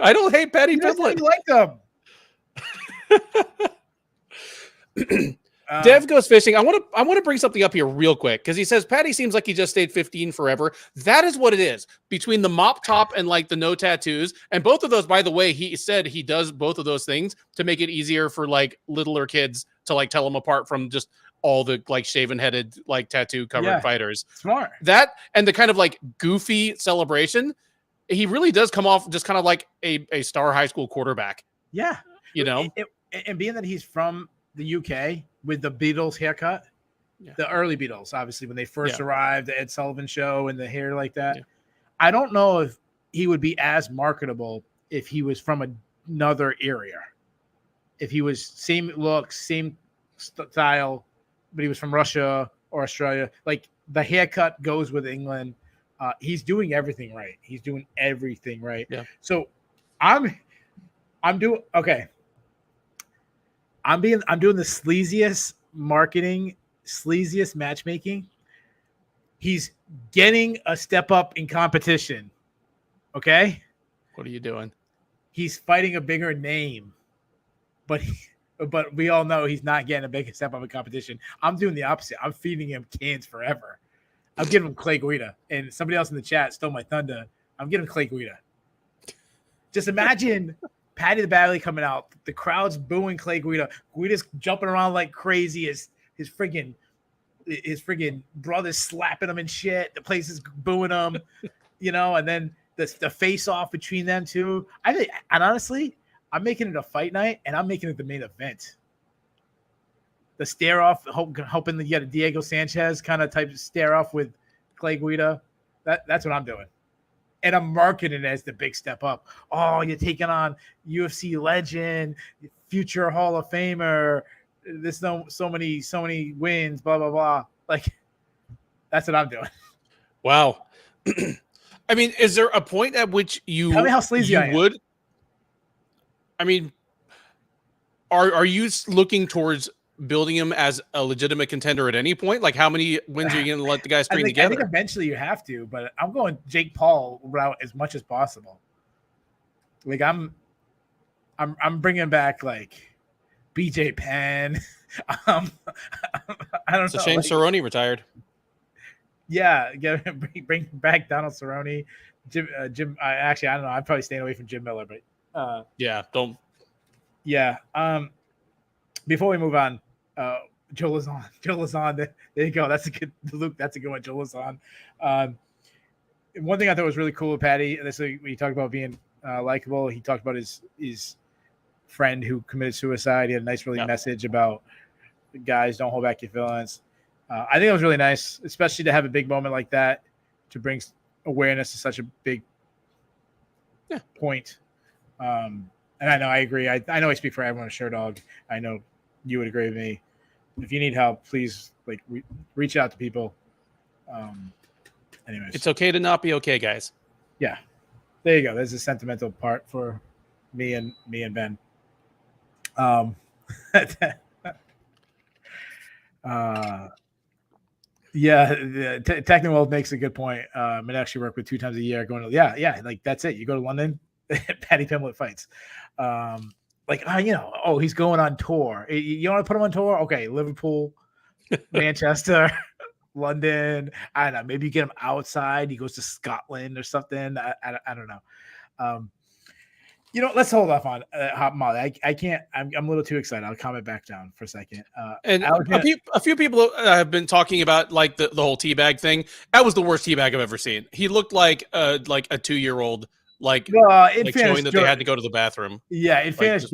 I don't hate Paddy Pimblett. You like him. Dev goes fishing. I want to bring something up here real quick because he says Paddy seems like he just stayed 15 forever. That is what it is between the mop top and like the no tattoos. And both of those, by the way, he said he does both of those things to make it easier for like littler kids to like tell them apart from just all the like shaven headed, like tattoo covered fighters. Smart. That and the kind of like goofy celebration. He really does come off just kind of like a star high school quarterback. Yeah. You know, and being that he's from the UK with the Beatles haircut, the early Beatles, obviously, when they first arrived, the Ed Sullivan Show and the hair like that. Yeah. I don't know if he would be as marketable if he was from another area. If he was same look, same style, but he was from Russia or Australia, like the haircut goes with England. He's doing everything right. Yeah. So I'm doing okay. I'm doing the sleaziest marketing, sleaziest matchmaking. He's getting a step up in competition. Okay? What are you doing? He's fighting a bigger name. But we all know he's not getting a big step up in competition. I'm doing the opposite. I'm feeding him cans forever. I'm giving him Clay Guida. And somebody else in the chat stole my thunder. I'm giving Clay Guida. Just imagine Paddy the Badly coming out. The crowd's booing Clay Guida. Guida's jumping around like crazy. His friggin' brothers slapping him and shit. The place is booing him, and then the face off between them two. And honestly, I'm making it a fight night, and I'm making it the main event. The stare off, hoping that you get a Diego Sanchez kind of type of stare off with Clay Guida. That's what I'm doing. And I'm marketing it as the big step up. Oh, you're taking on UFC legend, future Hall of Famer. There's so many wins, blah, blah, blah. Like, that's what I'm doing. Wow. I mean, is there a point at which Tell me how sleazy I am. would? I mean, are you looking towards building him as a legitimate contender at any point? Like, how many wins are you going to let the guy string together? I think eventually you have to, but I'm going Jake Paul route as much as possible. Like I'm bringing back like BJ Penn. I don't know. It's a shame Cerrone retired. Yeah, bring back Donald Cerrone, Jim. Actually, I don't know. I'm probably staying away from Jim Miller, but yeah, don't. Yeah. Before we move on, Joe Lazon. Joe Lazon. There you go. That's a good Luke. That's a good one. Joe Lazon. One thing I thought was really cool with Paddy. This we talked about being likable. He talked about his friend who committed suicide. He had a nice, message about guys don't hold back your feelings. I think it was really nice, especially to have a big moment like that to bring awareness to such a big point. And I know I agree. I know I speak for everyone at Sherdog. I know you would agree with me. If you need help, please reach out to people. Anyways, it's okay to not be okay, guys. Yeah, there you go. There's a sentimental part for me and Ben. Yeah, the Technoworld makes a good point. It actually work with 2 times a year. Going to like that's it. You go to London, Paddy Pimblett fights. He's going on tour. You want to put him on tour? Okay, Liverpool, Manchester, London. I don't know. Maybe you get him outside. He goes to Scotland or something. I don't know. Let's hold off on Molly. I can't. I'm a little too excited. I'll calm it back down for a second. And a few people have been talking about like the whole teabag thing. That was the worst teabag I've ever seen. He looked like a 2-year-old. Showing that they had to go to the bathroom. Yeah, in fairness,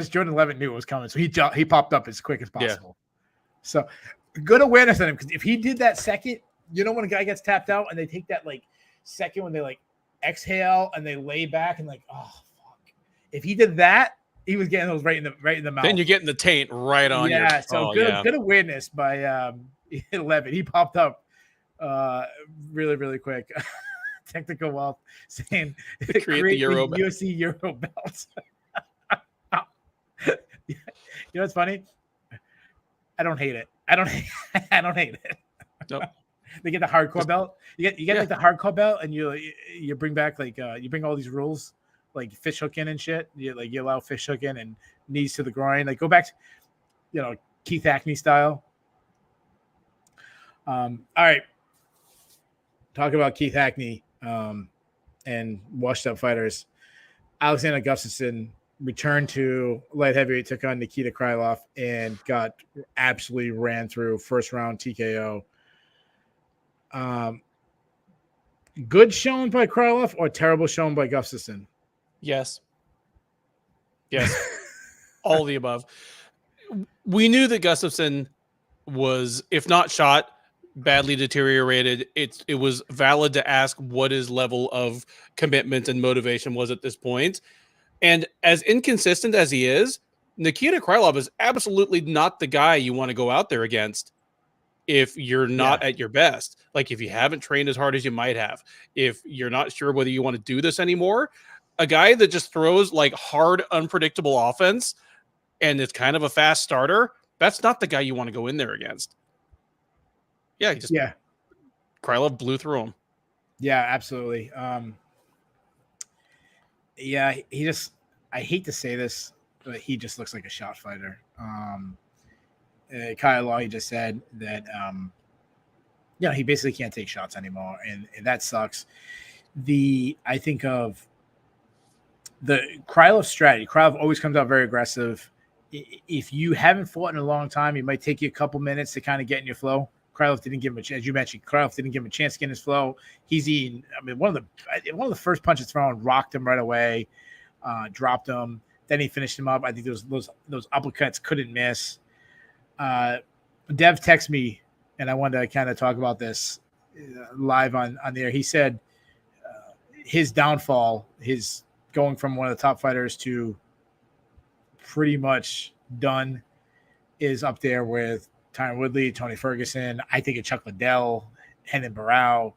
Jordan Levitt knew it was coming, so he popped up as quick as possible. Yeah. So good awareness on him, because if he did that second, when a guy gets tapped out and they take that second when they exhale and they lay back and oh fuck, if he did that, he was getting those right in the mouth. Then you're getting the taint right on. Yeah, good awareness by Levitt. He popped up really, really quick. Technical Wealth saying create the Euro UFC Euro belts. What's funny? I don't hate it. I don't hate it. Nope. They get the hardcore belt. You get the hardcore belt, and you bring back you bring all these rules like fish hooking and shit. You allow fish hooking and knees to the groin. Go back to Keith Hackney style. All right. Talk about Keith Hackney. And washed up fighters. Alexander Gustafsson returned to light heavyweight, took on Nikita Krylov, and got absolutely ran through first round TKO. Good showing by Krylov or terrible showing by Gustafsson? Yes. All the above. We knew that Gustafsson was, if not shot, badly deteriorated. It was valid to ask what his level of commitment and motivation was at this point. And as inconsistent as he is, Nikita Krylov is absolutely not the guy you want to go out there against if you're not at your best. If you haven't trained as hard as you might have, if you're not sure whether you want to do this anymore, a guy that just throws hard, unpredictable offense and is kind of a fast starter, that's not the guy you want to go in there against. Yeah, Krylov blew through him. Yeah, absolutely. He just, I hate to say this, but he just looks like a shot fighter. Kyle Lawley just said that, he basically can't take shots anymore, and that sucks. I think of the Krylov strategy. Krylov always comes out very aggressive. If you haven't fought in a long time, it might take you a couple minutes to kind of get in your flow. Krylov didn't give him a chance. As you mentioned, Krylov didn't give him a chance to get in his flow. He's eating. I mean, one of the first punches thrown rocked him right away, dropped him. Then he finished him up. I think those uppercuts couldn't miss. Dev texted me, and I wanted to kind of talk about this live on the air. He said his downfall, his going from one of the top fighters to pretty much done, is up there with Tyron Woodley, Tony Ferguson. I think of Chuck Liddell, Henan Barrow.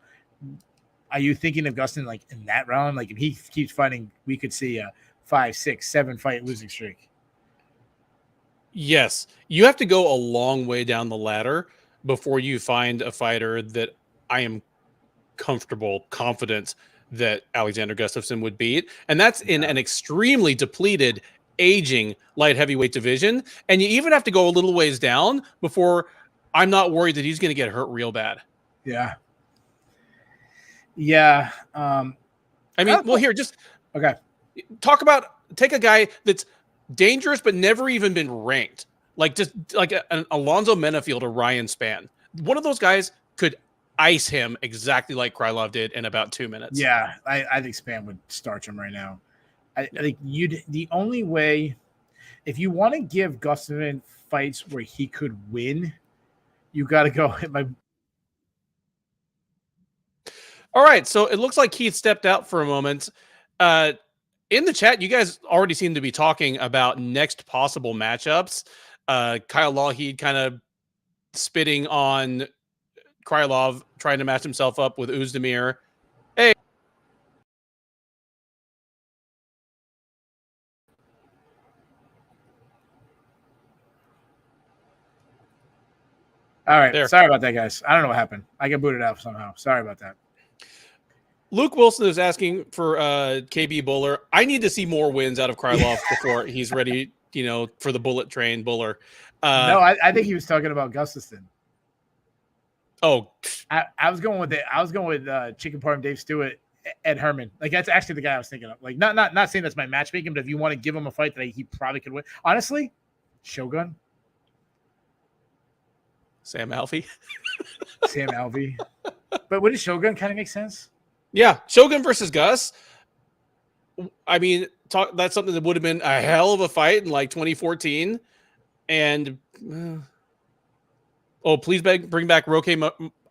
Are you thinking of Gustin like in that round? Like if he keeps fighting, we could see a 5, 6, 7 fight losing streak. Yes, you have to go a long way down the ladder before you find a fighter that I am confident that Alexander Gustafsson would beat. And that's in an extremely depleted, aging light heavyweight division. And you even have to go a little ways down before I'm not worried that he's going to get hurt real bad. Yeah. Yeah. I mean, well, here, just okay. Take a guy that's dangerous but never even been ranked, like just like an Alonzo Menafield or Ryan Spann. One of those guys could ice him exactly like Krylov did in about 2 minutes. Yeah, I think Spann would starch him right now. I think the only way, if you want to give Gustafsson fights where he could win, you got to go. All right, so it looks like Keith stepped out for a moment. In the chat, you guys already seem to be talking about next possible matchups. Kyle Lawheed kind of spitting on Krylov, trying to match himself up with Oezdemir. Hey. All right. There. Sorry about that, guys. I don't know what happened. I got booted out somehow. Sorry about that. Luke Wilson is asking for KB Buller. I need to see more wins out of Krylov before he's ready, for the bullet train Buller. No, I think he was talking about Gustafsson. Oh, I was going with it. I was going with Chicken Parm Dave Stewart, Ed Herman. Like that's actually the guy I was thinking of. Like not saying that's my matchmaking, but if you want to give him a fight that he probably could win, honestly, Shogun, Sam Alvey. But wouldn't Shogun kind of make sense? Yeah, Shogun versus Gus. I mean, that's something that would have been a hell of a fight in like 2014. And please bring back Roque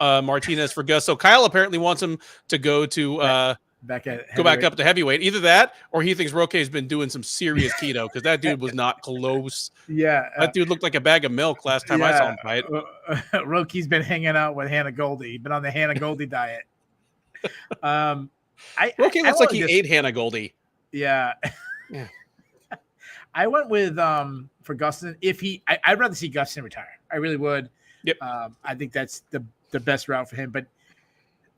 Martinez for Gus. So Kyle apparently wants him to go to go back up to heavyweight. Either that, or he thinks Roque's been doing some serious keto because that dude was not close. Yeah, that dude looked like a bag of milk last time I saw him fight. Roque's been hanging out with Hannah Goldie. Been on the Hannah Goldie diet. Roque looks like he ate Hannah Goldie. Yeah. I went with for Gustin. I'd rather see Gustin retire. I really would. Yep. I think that's the best route for him. But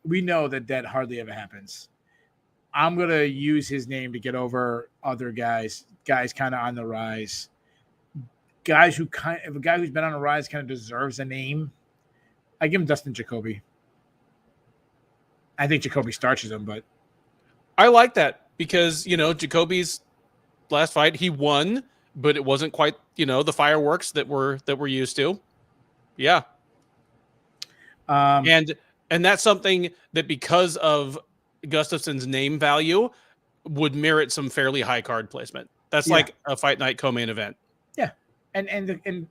we know that hardly ever happens. I'm gonna use his name to get over other guys kind of on the rise. If a guy who's been on the rise kind of deserves a name, I give him Dustin Jacoby. I think Jacoby starches him, but I like that because Jacoby's last fight he won, but it wasn't quite the fireworks that we're used to. Yeah, and that's something that because of Gustafsson's name value would merit some fairly high card placement. That's like a fight night co-main event. Yeah, and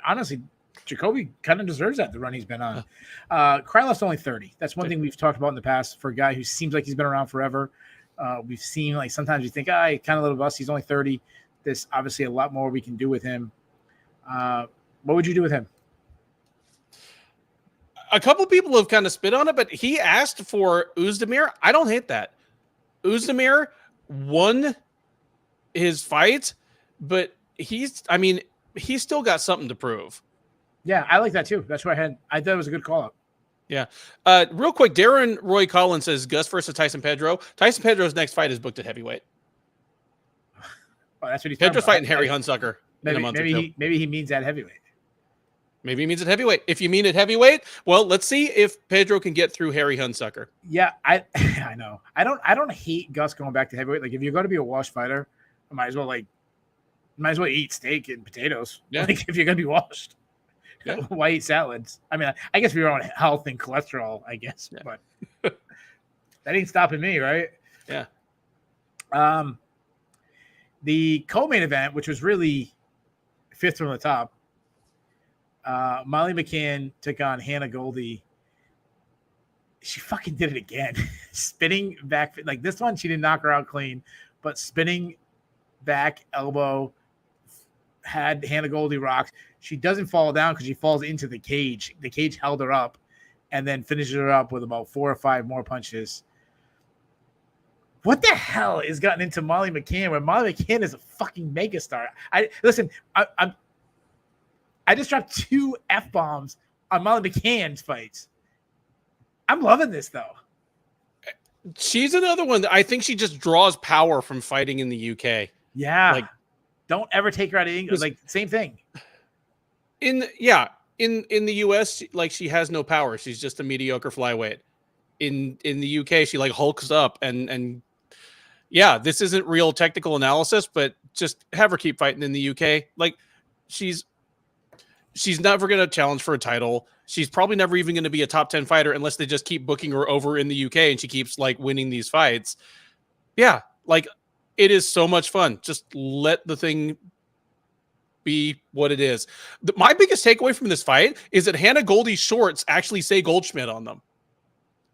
honestly, Jacoby kind of deserves that, the run he's been on. Krylov's only 30. That's one thing we've talked about in the past for a guy who seems like he's been around forever. We've seen, like, sometimes you think, he kind of a little bust. He's only 30. There's obviously a lot more we can do with him. What would you do with him? A couple people have kind of spit on it, but he asked for Oezdemir. I don't hate that. Oezdemir won his fight, but he's still got something to prove. Yeah, I like that too. That's what I thought it was a good call up. Yeah. Real quick, Darren Roy Collins says Gus versus Tyson Pedro. Tyson Pedro's next fight is booked at heavyweight. Oh, that's what he's Pedro's fighting Harry Hunsucker in a month or two. Maybe he means at heavyweight. Maybe he means at heavyweight. If you mean at heavyweight, well, let's see if Pedro can get through Harry Hunsucker. Yeah, I know. I don't hate Gus going back to heavyweight. Like if you're going to be a washed fighter, I might as well eat steak and potatoes. Yeah. Like if you're going to be washed. Yeah. Why eat salads? I mean, I guess we're on health and cholesterol, I guess, but that ain't stopping me, right? Yeah. The co-main event, which was really fifth from the top, Molly McCann took on Hannah Goldie. She fucking did it again. Spinning back, like this one, she didn't knock her out clean, but spinning back elbow had Hannah Goldie rocked. She doesn't fall down because she falls into the cage. The cage held her up. and then finishes her up with about 4 or 5 more punches. What the hell has gotten into Molly McCann when Molly McCann is a fucking megastar? I just dropped 2 F-bombs on Molly McCann's fights. I'm loving this though. She's another one that I think she just draws power from fighting in the UK. Yeah. Like, don't ever take her out of England. Like, same thing. In the US, like, she has no power. She's just a mediocre flyweight. In the UK, she like hulks up and yeah, this isn't real technical analysis, but just have her keep fighting in the UK. Like, she's never going to challenge for a title. She's probably never even going to be a top 10 fighter unless they just keep booking her over in the UK and she keeps like winning these fights. Yeah, like, it is so much fun. Just let the thing be what it is. My biggest takeaway from this fight is that Hannah Goldie's shorts actually say Goldschmidt on them.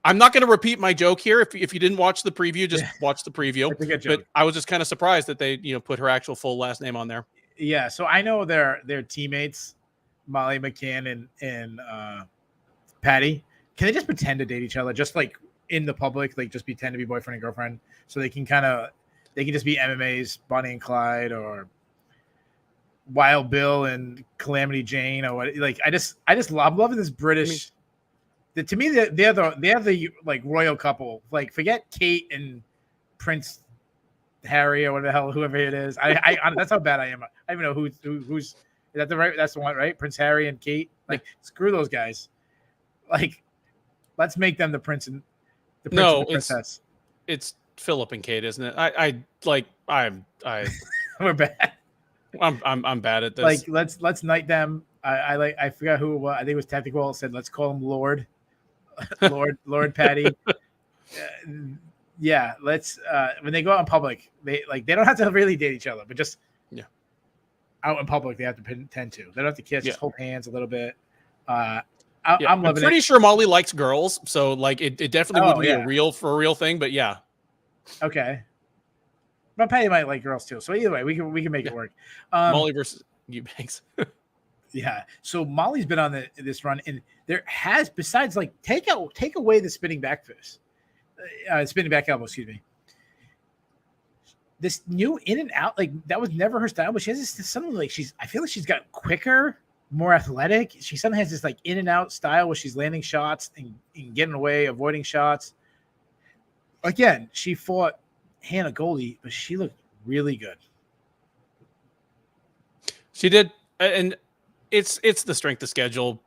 I'm not going to repeat my joke here. If you didn't watch the preview, just watch the preview. But I was just kind of surprised that they, put her actual full last name on there. Yeah, so I know their teammates, Molly McCann and Paddy. Can they just pretend to date each other, just like in the public, like just pretend to be boyfriend and girlfriend, so they can just be MMA's Bonnie and Clyde or Wild Bill and Calamity Jane or what? Like, I'm loving this British. To me, they're the like royal couple. Like, forget Kate and Prince Harry or whatever the hell, whoever it is. I that's how bad I am. I don't even know who's is that the right? That's the one, right? Prince Harry and Kate. Like, screw those guys. Like, let's make them the prince and the princess. It's Philip and Kate, isn't it? We're bad. I'm bad at this. Like, let's knight them. I forgot who it was. I think it was Tactical said let's call him Lord Paddy. Yeah, let's when they go out in public, they don't have to really date each other, but just out in public they have to pretend to. They don't have to kiss, just hold hands a little bit. I'm loving it. Pretty sure Molly likes girls, so like it definitely wouldn't be a real thing, but yeah. Okay. But Paddy might like girls too. So either way, we can make it work. Molly versus Eubanks. Yeah. So Molly's been on this run, and there has, besides like take away the spinning back elbow, excuse me. This new in and out, like, that was never her style, but she has this something like I feel like she's gotten quicker, more athletic. She suddenly has this like in and out style where she's landing shots and getting away, avoiding shots. Again, she fought Hannah Goldie, but she looked really good. She did, and it's the strength of schedule.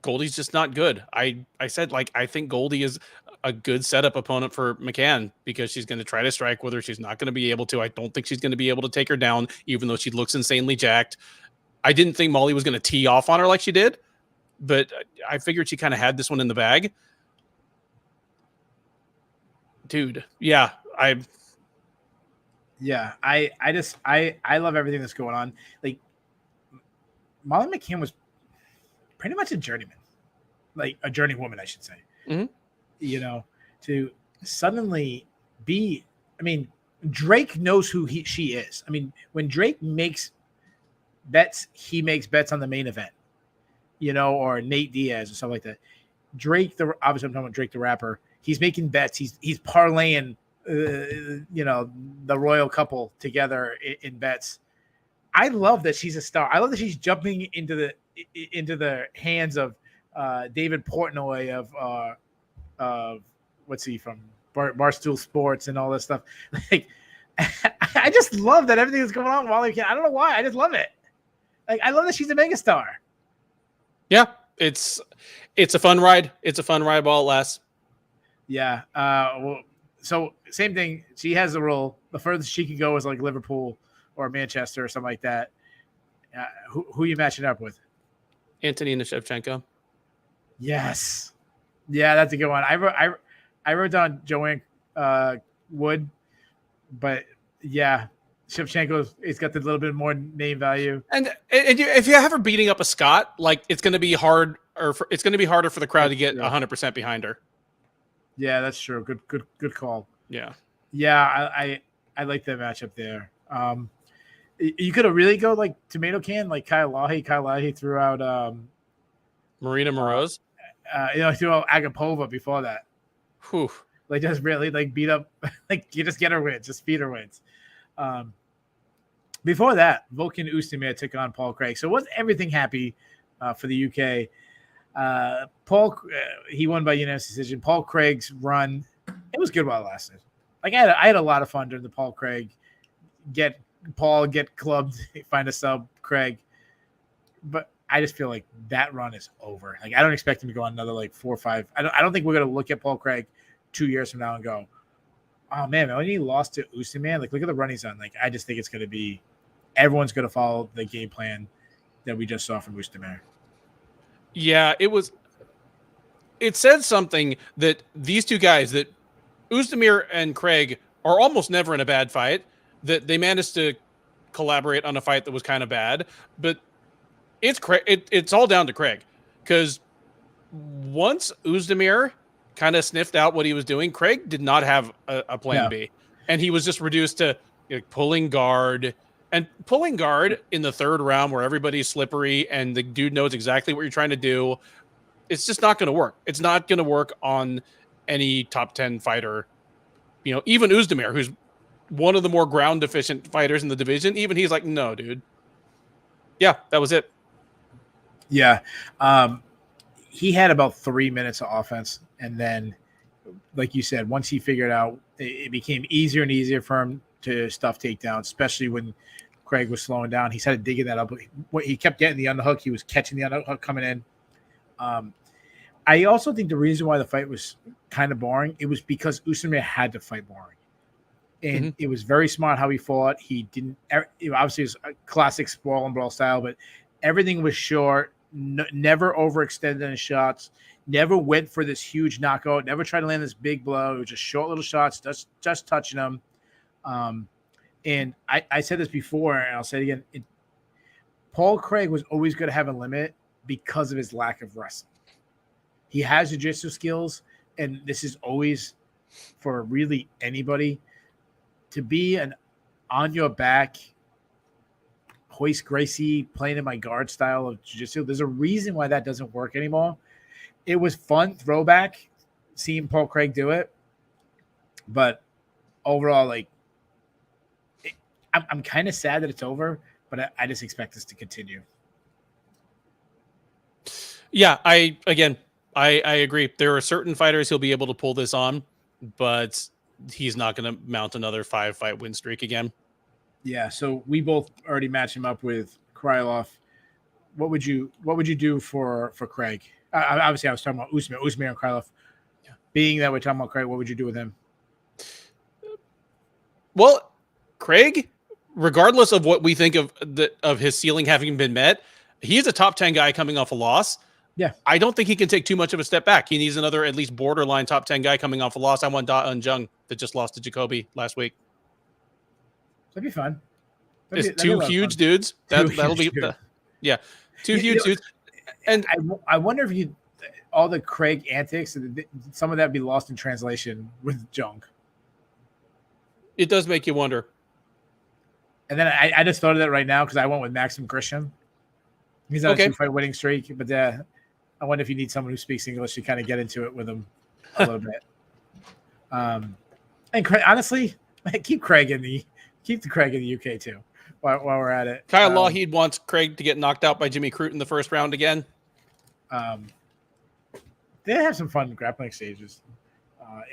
Goldie's just not good. I said, like, I think Goldie is a good setup opponent for McCann because she's going to try to strike with her. She's not going to be able to. I don't think she's going to be able to take her down, even though she looks insanely jacked. I didn't think Molly was going to tee off on her like she did, but I figured she kind of had this one in the bag. Dude, yeah, I love everything that's going on. Like, Molly McCann was pretty much a journeyman, like a journeywoman, I should say. Mm-hmm. To suddenly be, I mean, Drake knows who she is. I mean, when Drake makes bets, he makes bets on the main event, or Nate Diaz or something like that. Drake, obviously I'm talking about Drake the rapper. He's making bets. He's parlaying, the royal couple together in bets. I love that she's a star. I love that she's jumping into the hands of David Portnoy of what's he from Barstool Sports and all this stuff. Like, I just love that everything that's going on with Molly McCann. I don't know why. I just love it. Like, I love that she's a megastar. Yeah, it's a fun ride. It's a fun ride while it lasts. Yeah. Well, so same thing. She has the role. The furthest she can go is like Liverpool or Manchester or something like that. Who are you matching up with? Antonina Shevchenko. Yes. Yeah, that's a good one. I wrote down Joanne Wood, but yeah, Shevchenko has got the little bit more name value. And if you have her beating up a Scott, like, it's going to be hard, it's going to be harder for the crowd to get 100% behind her. Yeah, that's true. Good call. Yeah. Yeah, I like that matchup there. You could have really go like tomato can, like Kyle Lahi threw out Marina Moroz. through Agapova before that. Whew. Like just really like beat up, like you just get her wins, just beat her wins. Before that, Volkan Oezdemir took on Paul Craig. So wasn't everything happy for the UK? Paul, he won by unanimous decision. Paul Craig's run, it was good while it lasted. Like I had a lot of fun during the Paul Craig get clubbed, find a sub Craig, but I just feel like that run is over. Like I don't expect him to go on another like 4 or 5. I don't think we're gonna look at Paul Craig 2 years from now and go, oh man, when he lost to Oezdemir, like look at the run he's on. Like I just think it's gonna be everyone's gonna follow the game plan that we just saw from Oezdemir. Yeah, it said something that these two guys, that Oezdemir and Craig, are almost never in a bad fight, that they managed to collaborate on a fight that was kind of bad, but it's all down to Craig, because once Oezdemir kind of sniffed out what he was doing, Craig did not have a plan B, and he was just reduced to pulling guard in the third round where everybody's slippery and the dude knows exactly what you're trying to do. It's just not going to work. It's not going to work on any top 10 fighter. Even Oezdemir, who's one of the more ground deficient fighters in the division, even he's like, no, dude. Yeah, that was it. Yeah. He had about 3 minutes of offense. And then, like you said, once he figured out, it became easier and easier for him to stuff takedowns, especially when Craig was slowing down. He started digging that up. He kept getting the underhook. He was catching the underhook coming in. I also think the reason why the fight was kind of boring, it was because Oezdemir had to fight boring. And it was very smart how he fought. He didn't – obviously, it was a classic sprawl and brawl style, but everything was short, never overextended in his shots, never went for this huge knockout, never tried to land this big blow. It was just short little shots, just touching them. And I said this before, and I'll say it again. Paul Craig was always going to have a limit because of his lack of wrestling. He has jiu-jitsu skills, and this is always for really anybody – to be an on your back, Hoist Gracie playing in my guard style of jiu-jitsu, there's a reason why that doesn't work anymore. It was fun throwback seeing Paul Craig do it, but overall, like, I'm kind of sad that it's over, but I just expect this to continue. Yeah, I agree. There are certain fighters he'll be able to pull this on, but he's not going to mount another 5-fight win streak again. Yeah, so we both already matched him up with Krylov. What would you do for Craig? Obviously, I was talking about Oezdemir and Krylov. Yeah. Being that we're talking about Craig, what would you do with him? Well, Craig, regardless of what we think of his ceiling having been met, he's a top 10 guy coming off a loss. Yeah, I don't think he can take too much of a step back. He needs another at least borderline top 10 guy coming off a loss. I want Da Un Jung that just lost to Jacoby last week. That'd be fun. It's two huge dudes. That'll be yeah, two huge dudes. And I wonder if all the Craig antics, some of that be lost in translation with Jung. It does make you wonder. And then I just thought of that right now because I went with Maxim Christian. He's on a 2-fight winning streak, but I wonder if you need someone who speaks English to kind of get into it with him a little bit. And Craig, honestly, keep the Craig in the UK too while we're at it. Kyle Lougheed wants Craig to get knocked out by Jimmy Crute in the first round again. They have some fun grappling stages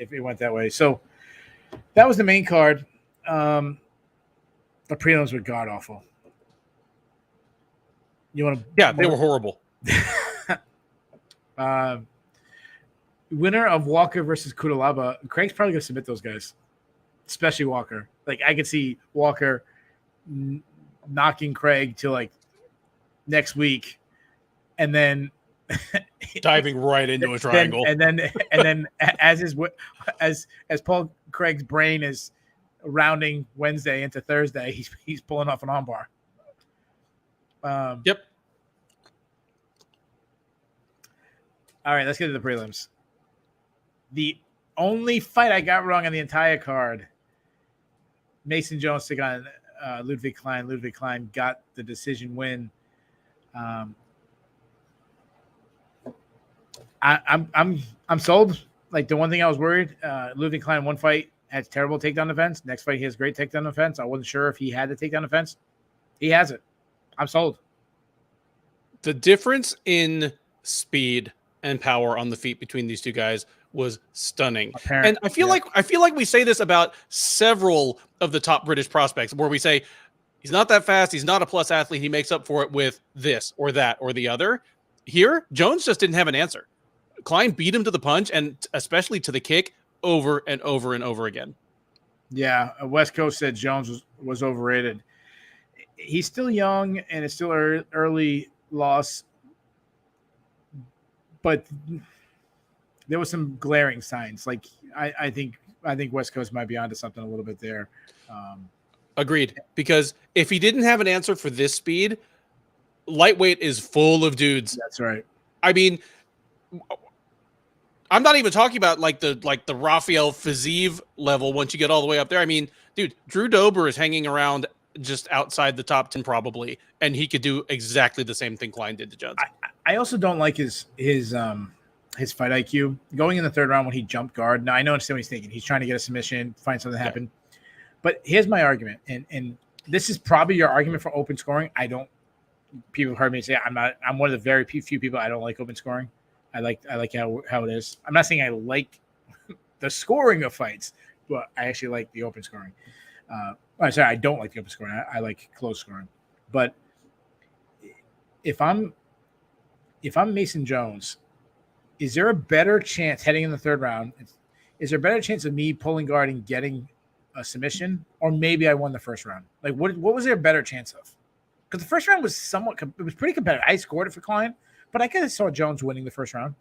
if it went that way. So that was the main card. The prelims were god awful. Yeah, they were horrible. Winner of Walker versus Kudalaba. Craig's probably gonna submit those guys, especially Walker. Like I could see Walker knocking Craig to like next week, and then diving right into a triangle. And then as Paul Craig's brain is rounding Wednesday into Thursday, he's pulling off an armbar. Yep. All right, let's get to the prelims. The only fight I got wrong on the entire card, Mason Jones took on Ludwig Klein. Ludwig Klein got the decision win. I'm sold. Like the one thing I was worried, Ludwig Klein one fight has terrible takedown defense. Next fight he has great takedown defense. I wasn't sure if he had the takedown defense. He has it. I'm sold. The difference in speed and power on the feet between these two guys was stunning. Apparent, and I feel like we say this about several of the top British prospects, where we say he's not that fast, he's not a plus athlete, he makes up for it with this or that or the other. Here, Jones just didn't have an answer. Klein beat him to the punch and especially to the kick over and over and over again. Yeah, West Coast said Jones was overrated. He's still young and it's still early loss, but there was some glaring signs. Like I think West Coast might be onto something a little bit there. Agreed. Because if he didn't have an answer for this speed, lightweight is full of dudes. That's right. I mean, I'm not even talking about like the Rafael Fiziev level once you get all the way up there. I mean, dude, Drew Dober is hanging around just outside the top 10 probably, and he could do exactly the same thing Klein did to Jones. I also don't like his fight IQ going in the third round when he jumped guard. Now I know what he's thinking. He's trying to get a submission, find something to happen. But here's my argument, and this is probably your argument for open scoring. People have heard me say I'm one of the very few people I don't like open scoring. I like how it is. I'm not saying I like the scoring of fights, but I actually like the open scoring. I'm sorry, I don't like the open scoring. I like close scoring. But if I'm Mason Jones, is there a better chance heading in the third round? Is there a better chance of me pulling guard and getting a submission, or maybe I won the first round? Like, what was there a better chance of? Because the first round was pretty competitive. I scored it for Klein, but I kind of saw Jones winning the first round.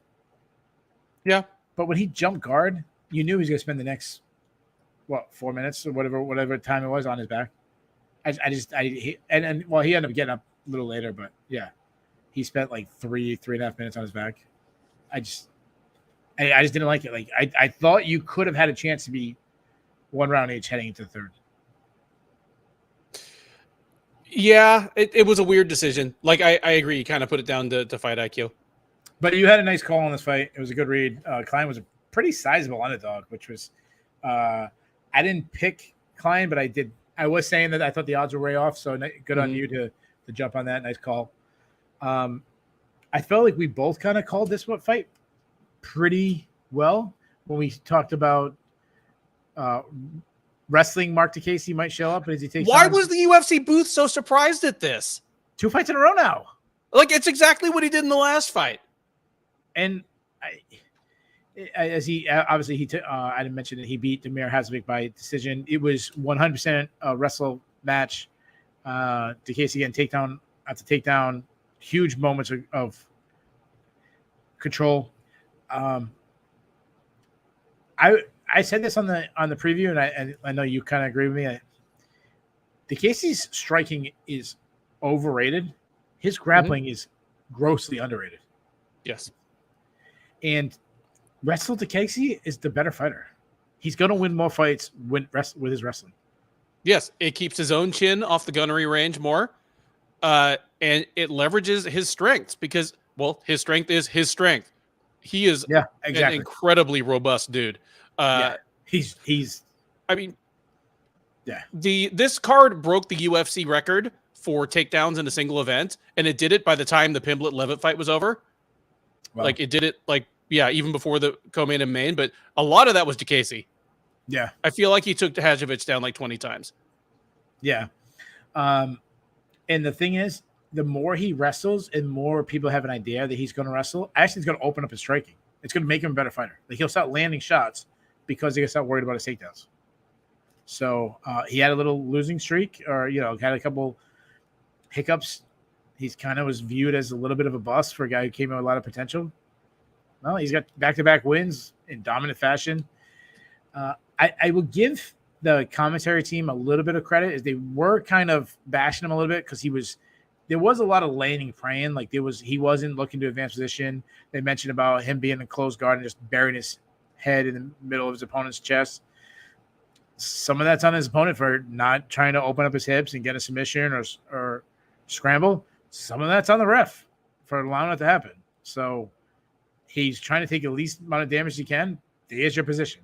Yeah, but when he jumped guard, you knew he was going to spend the next 4 minutes or whatever time it was on his back. He ended up getting up a little later, but yeah, he spent like 3.5 minutes on his back. I just didn't like it. Like I thought you could have had a chance to be one round each heading into the third. Yeah, it was a weird decision. Like I agree, you kind of put it down to fight IQ. But you had a nice call on this fight. It was a good read. Klein was a pretty sizable underdog, which was I didn't pick Klein, but I did. I was saying that I thought the odds were way off, so good on you to jump on that. Nice call. I felt like we both kind of called this fight pretty well when we talked about wrestling. Mark DeCasey might show up as he takes. Why was the UFC booth so surprised at this? 2 fights in a row now. Like, it's exactly what he did in the last fight. And I didn't mention that he beat Demir Hazovik by decision. It was 100% a wrestle match. DeCasey getting takedown after takedown, huge moments of control. I said this on the preview, and I know you kind of agree with me. DeCasey's striking is overrated. His grappling is grossly underrated. Yes. And Wrestle DeCasey is the better fighter. He's going to win more fights with his wrestling. Yes, it keeps his own chin off the gunnery range more, and it leverages his strengths because, well, his strength is his strength. He is an incredibly robust dude. He's. I mean, this card broke the UFC record for takedowns in a single event, and it did it by the time the Pimblett-Levitt fight was over. Wow. Like, it did it, even before the co-main and main, but a lot of that was DeCasey. Yeah. I feel like he took Hazovich down like 20 times. Yeah. And the thing is, the more he wrestles and more people have an idea that he's going to wrestle, actually it's going to open up his striking. It's going to make him a better fighter. Like, he'll start landing shots because he'll start worried about his takedowns. So he had a little losing streak, or, had a couple hiccups. He's kind of was viewed as a little bit of a bust for a guy who came in with a lot of potential. Well, he's got back-to-back wins in dominant fashion. I will give the commentary team a little bit of credit, as they were kind of bashing him a little bit because there was a lot of laying and praying. Like, he wasn't looking to advance position. They mentioned about him being in closed guard and just burying his head in the middle of his opponent's chest. Some of that's on his opponent for not trying to open up his hips and get a submission or scramble. Some of that's on the ref for allowing it to happen. So He's trying to take the least amount of damage he can. There's your position.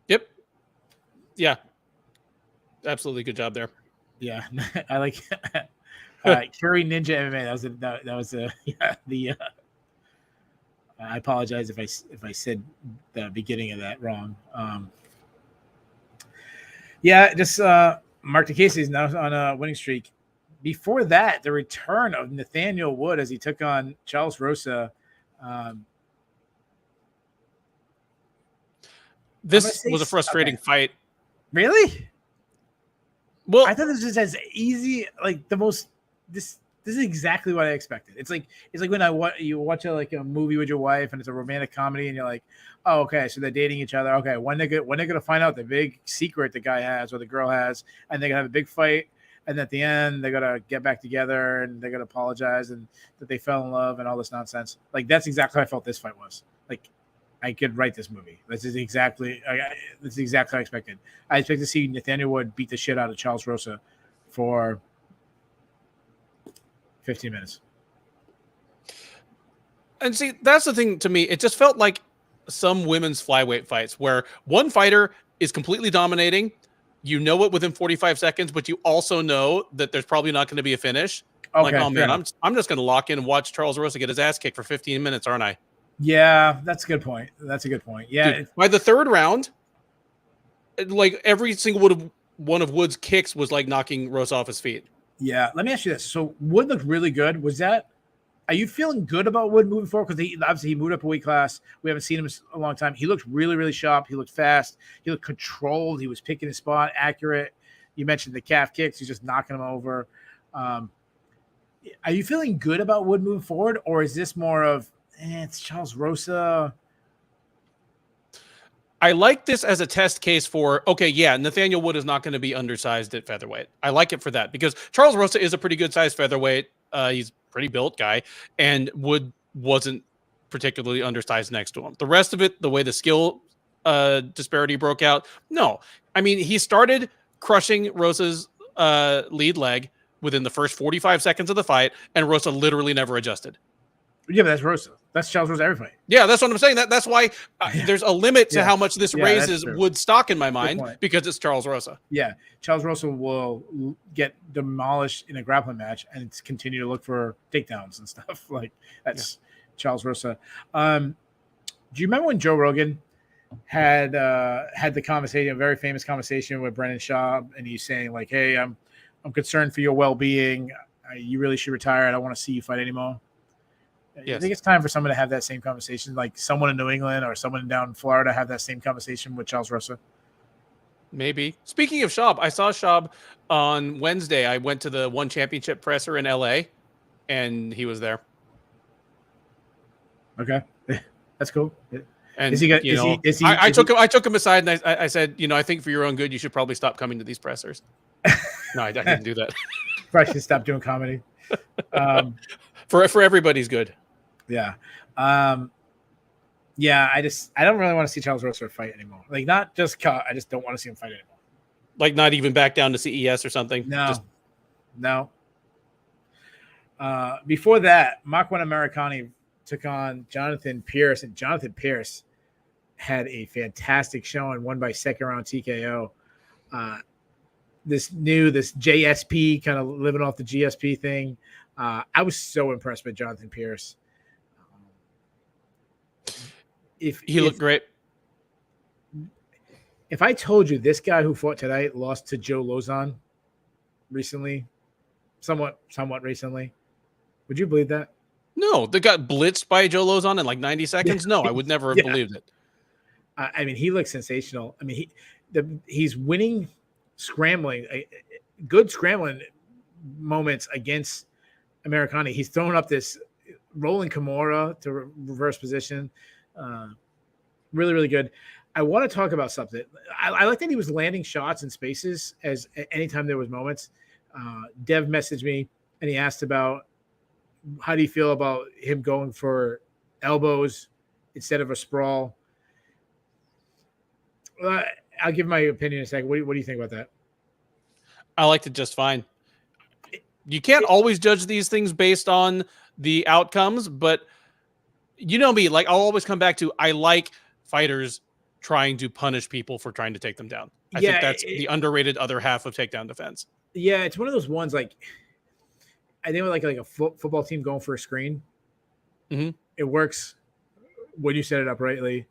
Yep. Yeah. Absolutely good job there. Yeah, I like Curry Ninja MMA. That was the. I apologize if I said the beginning of that wrong. Yeah, just Mark DeCasey is now on a winning streak. Before that, the return of Nathaniel Wood as he took on Charles Rosa. This was a frustrating fight. Really? Well, I thought this was as easy, like the most. This is exactly what I expected. It's like when you watch a movie with your wife and it's a romantic comedy and you're like, oh, okay, so they're dating each other. Okay, when they're gonna find out the big secret the guy has or the girl has, and they're gonna have a big fight, and at the end they're gonna get back together and they're gonna apologize and that they fell in love and all this nonsense. Like that's exactly how I felt this fight was. Like I could write this movie. This is exactly how I expected. I expect to see Nathaniel Wood beat the shit out of Charles Rosa for 15 minutes. And see, that's the thing to me. It just felt like some women's flyweight fights where one fighter is completely dominating. You know it within 45 seconds, but you also know that there's probably not going to be a finish. Okay, like, oh man, I'm just going to lock in and watch Charles Rosa get his ass kicked for 15 minutes, aren't I? Yeah, that's a good point. Yeah. Dude, by the third round, like every single one of Wood's kicks was like knocking Rosa off his feet. Yeah. Let me ask you this. So Wood looked really good. Are you feeling good about Wood moving forward? Because he moved up a weight class. We haven't seen him in a long time. He looked really, really sharp. He looked fast. He looked controlled. He was picking his spot, accurate. You mentioned the calf kicks. He's just knocking them over. Are you feeling good about Wood moving forward? Or is this more of, it's Charles Rosa? I like this as a test case for, okay, yeah, Nathaniel Wood is not going to be undersized at featherweight. I like it for that because Charles Rosa is a pretty good sized featherweight. He's a pretty built guy, and Wood wasn't particularly undersized next to him. The rest of it, the way the skill disparity broke out, no. I mean, he started crushing Rosa's lead leg within the first 45 seconds of the fight, and Rosa literally never adjusted. Yeah, but that's Rosa. That's Charles Rosa every fight. Yeah, that's what I'm saying. That's why there's a limit to how much this raises Wood's stock in my mind because it's Charles Rosa. Yeah, Charles Rosa will get demolished in a grappling match and continue to look for takedowns and stuff. Like that's Charles Rosa. Do you remember when Joe Rogan had the conversation, a very famous conversation with Brendan Schaub, and he's saying like, "Hey, I'm concerned for your well-being. You really should retire. I don't want to see you fight anymore." Yes. I think it's time for someone to have that same conversation, like someone in New England or someone down in Florida have that same conversation with Charles Rosa. Maybe. Speaking of Schaub, I saw Schaub on Wednesday. I went to the One Championship presser in LA, and he was there. Okay, that's cool. And I took him aside and I said, I think for your own good, you should probably stop coming to these pressers. No, I didn't do that. Probably should stop doing comedy. For everybody's good. Yeah. I don't really want to see Charles Rosa fight anymore. Like not just cut. I just don't want to see him fight anymore. Like not even back down to CES or something. No. Before that, Makwan Americani took on Jonathan Pierce, and Jonathan Pierce had a fantastic showing, won by second round TKO. This JSP kind of living off the GSP thing. I was so impressed with Jonathan Pierce. He looked great. If I told you this guy who fought tonight lost to Joe Lozon recently, somewhat recently, would you believe that? No, they got blitzed by Joe Lozon in like 90 seconds. No, I would never have believed it. I mean, he looks sensational. I mean, he's winning scrambling, good scrambling moments against Americani. He's throwing up this rolling Kimura to reverse position. Really, really good. I want to talk about something. I like that he was landing shots in spaces as anytime there was moments. Dev messaged me and he asked about how do you feel about him going for elbows instead of a sprawl. I'll give my opinion in a second. What do you think about that? I liked it just fine. You can't always judge these things based on the outcomes, but you know me, like I'll always come back to, I like fighters trying to punish people for trying to take them down. I think that's the underrated other half of takedown defense. Yeah, it's one of those ones like I think like a football team going for a screen. Mm-hmm. It works when you set it up rightly,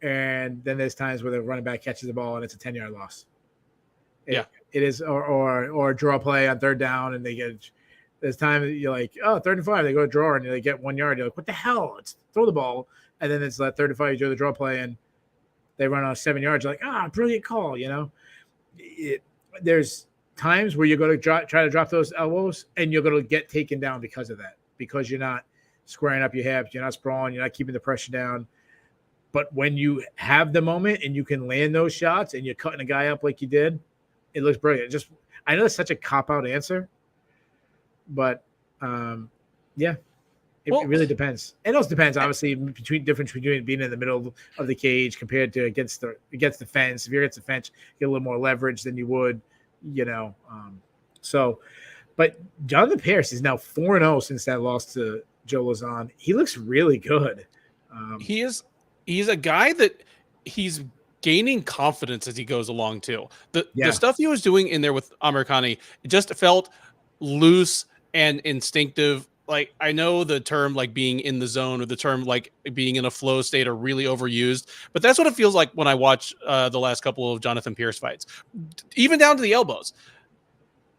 and then there's times where the running back catches the ball and it's a 10-yard loss. It is, or draw play on third down and they get. There's time you're like, oh, 3rd and 5, they go to draw and they get 1 yard. You're like, what the hell? Let's throw the ball, and then it's that 3rd and 5, you do the draw play and they run on 7 yards. You're like, brilliant call. There's times where you're going to try to drop those elbows and you're going to get taken down because of that, because you're not squaring up your hips, you're not sprawling, you're not keeping the pressure down. But when you have the moment and you can land those shots and you're cutting a guy up like you did, it looks brilliant. I know it's such a cop-out answer, but it really depends. It also depends, obviously, difference between being in the middle of the cage compared to against the fence. If you're against the fence, you get a little more leverage than you would, but Jonathan Pierce is now 4-0 since that loss to Joe Lauzon. He looks really good. He's a guy that he's gaining confidence as he goes along too. The stuff he was doing in there with Amirkhani, it just felt loose and instinctive. Like, I know the term like being in the zone or the term like being in a flow state are really overused, but that's what it feels like when I watch the last couple of Jonathan Pierce fights, even down to the elbows.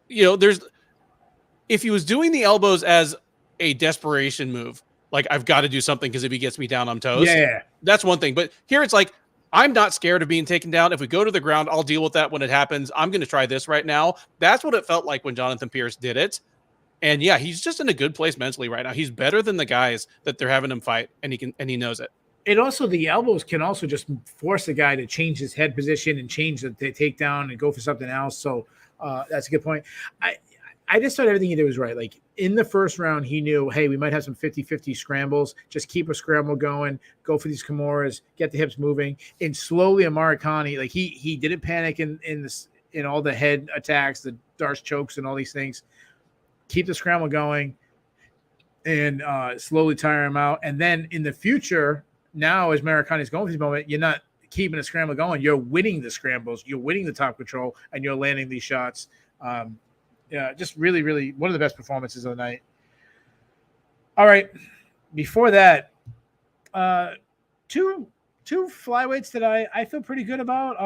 If he was doing the elbows as a desperation move, like I've got to do something because if he gets me down, I'm toast. Yeah, that's one thing. But here it's like, I'm not scared of being taken down. If we go to the ground, I'll deal with that when it happens. I'm going to try this right now. That's what it felt like when Jonathan Pierce did it. And yeah, he's just in a good place mentally right now. He's better than the guys that they're having him fight, and he knows it. And also, the elbows can also just force the guy to change his head position and change the takedown and go for something else. So that's a good point. I just thought everything he did was right. Like in the first round, he knew, hey, we might have some 50-50 scrambles. Just keep a scramble going, go for these Kimuras, get the hips moving, and slowly Amirkhani, like he didn't panic in all the head attacks, the Darce chokes, and all these things. Keep the scramble going, and slowly tire him out. And then in the future, now as Amirkhani's going through this moment, you're not keeping the scramble going. You're winning the scrambles. You're winning the top control, and you're landing these shots. Just really, really one of the best performances of the night. All right. Before that, two flyweights that I feel pretty good about.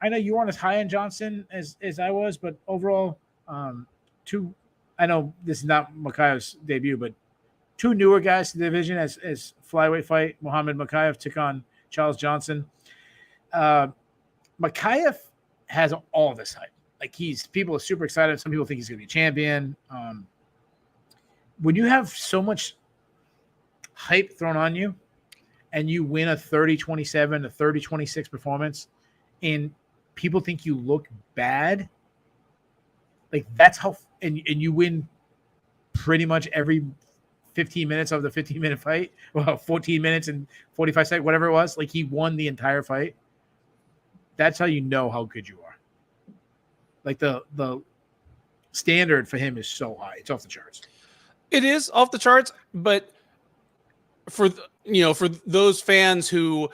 I know you weren't as high on Johnson as I was, but overall, I know this is not Makayev's debut, but two newer guys to the division as flyweight fight. Muhammad Makayev took on Charles Johnson. Makayev has all this hype. Like people are super excited. Some people think he's going to be a champion. When you have so much hype thrown on you and you win a 30-27, a 30-26 performance, and people think you look bad, like that's how, and you win pretty much every 15 minutes of the 15-minute fight, well, 14 minutes and 45 seconds, whatever it was. Like he won the entire fight. That's how you know how good you are. Like the standard for him is so high. It's off the charts. It is off the charts, but for those fans who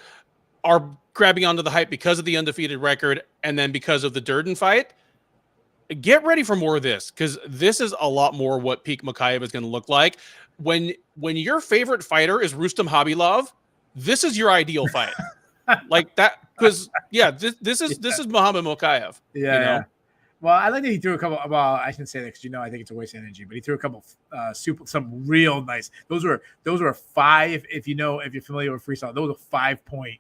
are grabbing onto the hype because of the undefeated record and then because of the Durden fight, get ready for more of this, because this is a lot more what peak Makayev is going to look like. When your favorite fighter is Rustam Khabilov, this is your ideal fight. Like that, because this is Muhammad Makayev. Yeah. Well, I like that he threw a couple. Well, I shouldn't say that because I think it's a waste of energy. But he threw a couple some real nice. Those were 5. If you're familiar with freestyle, those were 5-point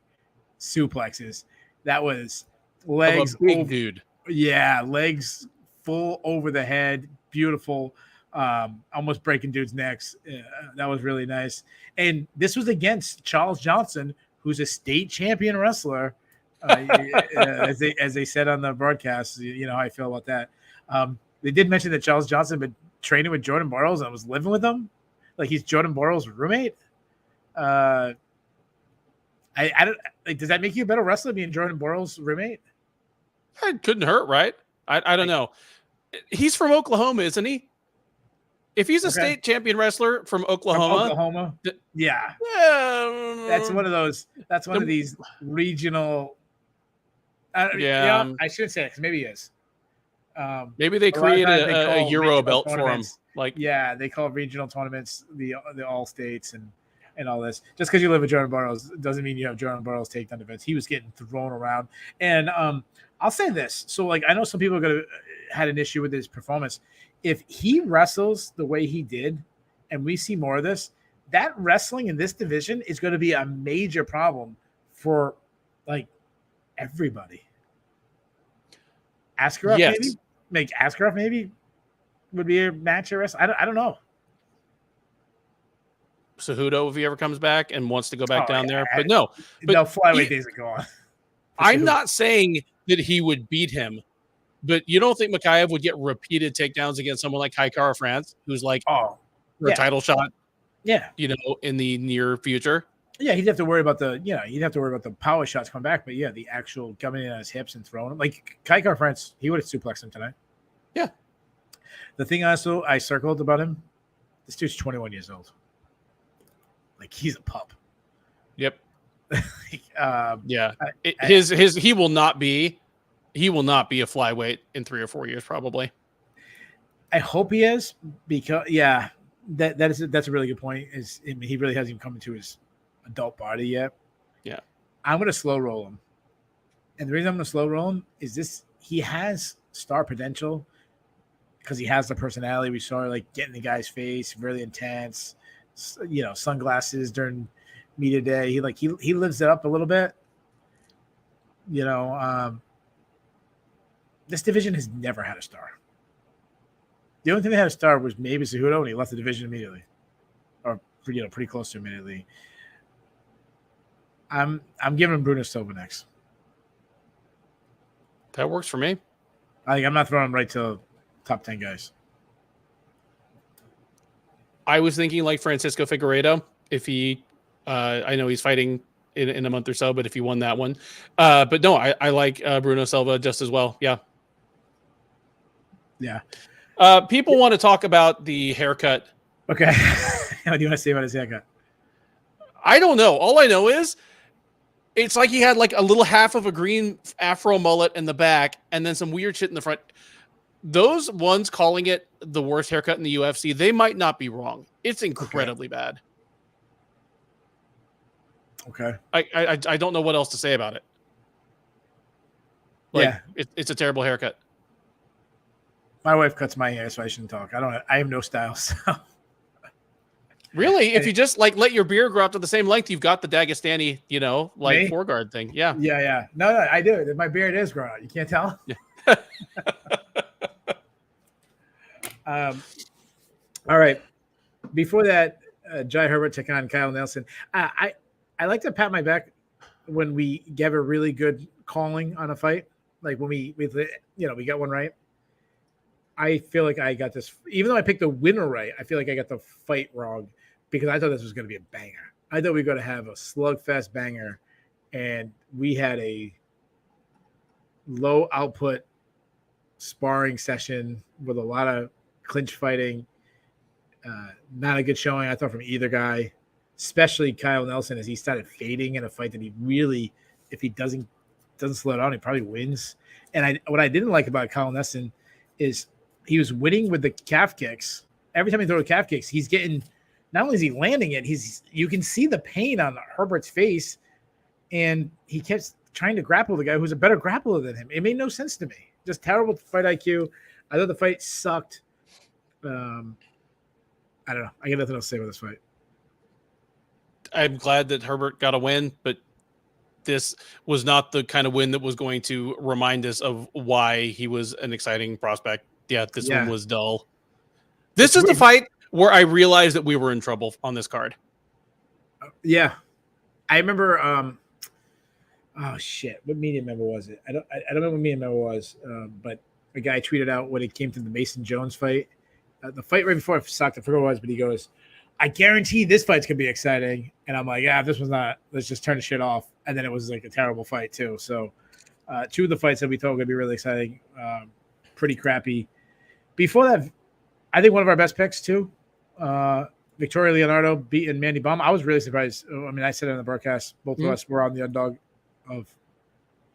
suplexes. That was legs. Of a big dude. Yeah, legs full over the head, beautiful. Almost breaking dudes' necks. That was really nice. And this was against Charles Johnson, who's a state champion wrestler. As they said on the broadcast, you know how I feel about that. They did mention that Charles Johnson had been training with Jordan Burroughs and was living with him, like he's Jordan Burroughs' roommate. I don't like. Does that make you a better wrestler being Jordan Burroughs' roommate? It couldn't hurt, right? I don't know. He's from Oklahoma, isn't he? If he's a state champion wrestler from Oklahoma, yeah, that's one of those. That's one of these regional. I shouldn't say it because maybe he is. Maybe they create a Euro belt for him. They call regional tournaments the all states and all this. Just because you live with Jordan Burroughs doesn't mean you have Jordan Burroughs takedown defense. He was getting thrown around, and I'll say this. So I know some people had an issue with his performance. If he wrestles the way he did, and we see more of this, that wrestling in this division is going to be a major problem for everybody. Askarov maybe would be a match arrest. I don't know. Cejudo, if he ever comes back and wants to go back down there, but no, flyweight days are gone. I'm not saying that he would beat him, but you don't think Mikhaev would get repeated takedowns against someone like Kai Kara France, who's for a title shot? Yeah, in the near future. Yeah, he'd have to worry about the power shots coming back, but the actual coming in on his hips and throwing him. Like Kai Kara France, he would have suplexed him tonight. Yeah. The thing also I circled about him, this dude's 21 years old. Like he's a pup. Yep. He will not be a flyweight in 3 or 4 years, probably. I hope he is, because that's a really good point. He really hasn't even come into his adult body yet. Yeah. I'm gonna slow roll him. And the reason I'm gonna slow roll him is he has star potential because he has the personality. We saw get in the guy's face, really intense, sunglasses during media day. He lives it up a little bit. This division has never had a star. The only thing that had a star was maybe Cejudo, and he left the division immediately, or pretty close to immediately. I'm giving him Bruno Silva next. That works for me. I'm not throwing him right to top 10 guys. I was thinking Francisco Figueiredo. If he, I know he's fighting in a month or so, but if he won that one, but no, I like Bruno Silva just as well. Yeah. Yeah. People want to talk about the haircut. Okay. What do you want to say about his haircut? I don't know. All I know is it's like he had a little half of a green afro mullet in the back and then some weird shit in the front. Those ones calling it the worst haircut in the UFC, they might not be wrong. It's incredibly bad. Okay. I don't know what else to say about it. It's a terrible haircut. My wife cuts my hair, so I shouldn't talk. I have no style. So. Really? If you just let your beard grow up to the same length, you've got the Dagestani, foreguard thing. Yeah. Yeah. No, I do. My beard is growing out. You can't tell? Yeah. All right. Before that, Jai Herbert took on Kyle Nelson. I like to pat my back when we give a really good calling on a fight. Like when we got one right. I feel like I got this, even though I picked the winner right, I feel like I got the fight wrong because I thought this was going to be a banger. I thought we were going to have a slugfest banger, and we had a low output sparring session with a lot of clinch fighting. Not a good showing, I thought, from either guy, especially Kyle Nelson, as he started fading in a fight that he really, if he doesn't slow down, he probably wins. And what I didn't like about Kyle Nelson is he was winning with the calf kicks. Every time he throws the calf kicks, he's getting, not only is he landing it, you can see the pain on Herbert's face, and he kept trying to grapple the guy who's a better grappler than him. It made no sense to me. Just terrible fight IQ. I thought the fight sucked. I don't know. I got nothing else to say about this fight. I'm glad that Herbert got a win, but this was not the kind of win that was going to remind us of why he was an exciting prospect. Yeah, this one was dull. This is the fight where I realized that we were in trouble on this card. Yeah. I remember oh shit, what media member was it? I don't remember what media member was, but a guy tweeted out when it came to the Mason Jones fight. The fight right before I sucked, I forgot what it was, but he goes, I guarantee this fight's gonna be exciting. And I'm like, if this was not, let's just turn the shit off. And then it was like a terrible fight too. So 2 of the fights that we thought were gonna be really exciting, pretty crappy. Before that, I think one of our best picks too. Victoria Leonardo beating Mandy Baum. I was really surprised. I mean, I said it on the broadcast. Both of us were on the underdog of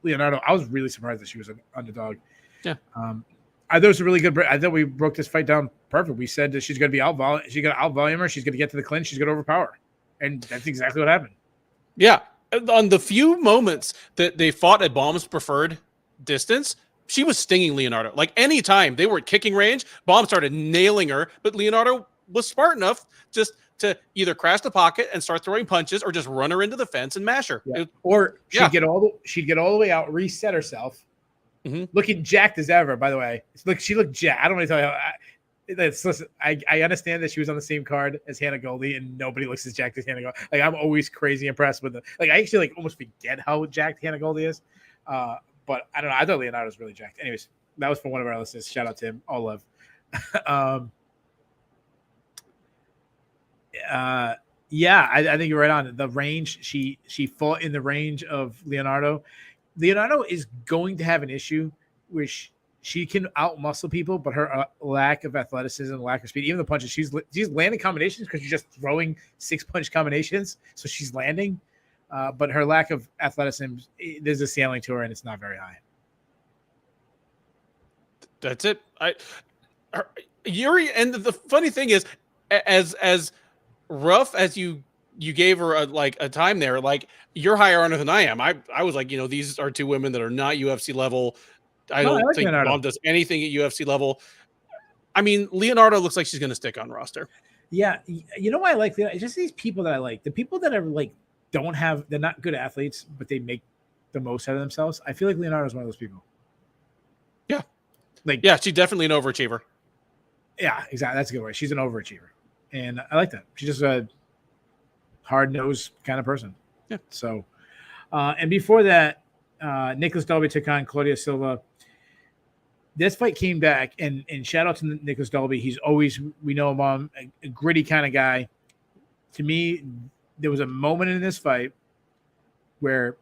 Leonardo. I was really surprised that she was an underdog. Yeah. I thought it was a really good. I thought we broke this fight down perfect. We said that she's going to be she's going to outvolume her. She's going to get to the clinch. She's going to overpower her. And that's exactly what happened. Yeah. On the few moments that they fought at Baum's preferred distance, she was stinging Leonardo. Like anytime they were at kicking range, Baum started nailing her, but Leonardo was smart enough just to either crash the pocket and start throwing punches or just run her into the fence and mash her. Yeah. Or she'd get all the way out, reset herself, looking jacked as ever, by the way. Look, she looked jacked. I don't want to tell you. Listen, I understand that she was on the same card as Hannah Goldie, and nobody looks as jacked as Hannah Goldie. Like, I'm always crazy impressed with I actually almost forget how jacked Hannah Goldie is. But I don't know. I thought Leonardo was really jacked. Anyways, that was from one of our listeners. Shout out to him. All love. Yeah, I think you're right on the range. She fought in the range of Leonardo. Leonardo is going to have an issue where she can out-muscle people, but her lack of athleticism, lack of speed, even the punches, she's landing combinations because she's just throwing 6-punch combinations, so she's landing. But her lack of athleticism, there's a ceiling to her, and it's not very high. That's it. Yuri, and the funny thing is, as rough as you gave her a time there, like, you're higher on her than I am. I was like, these are two women that are not UFC level. I don't think Baum does anything at UFC level. I mean, Leonardo looks like she's going to stick on roster. Yeah, you know why I like Leonardo? It's just these people that I like. The people that are they're not good athletes, but they make the most out of themselves. I feel like Leonardo is one of those people. Yeah, yeah, she's definitely an overachiever. Yeah, exactly. That's a good word. She's an overachiever, and I like that. She's just a hard-nosed kind of person. Yeah. So, and before that, Nicholas Dalby took on Claudia Silva. This fight came back, and shout out to Nicholas Dalby. He's always, we know him, a gritty kind of guy. To me, there was a moment in this fight where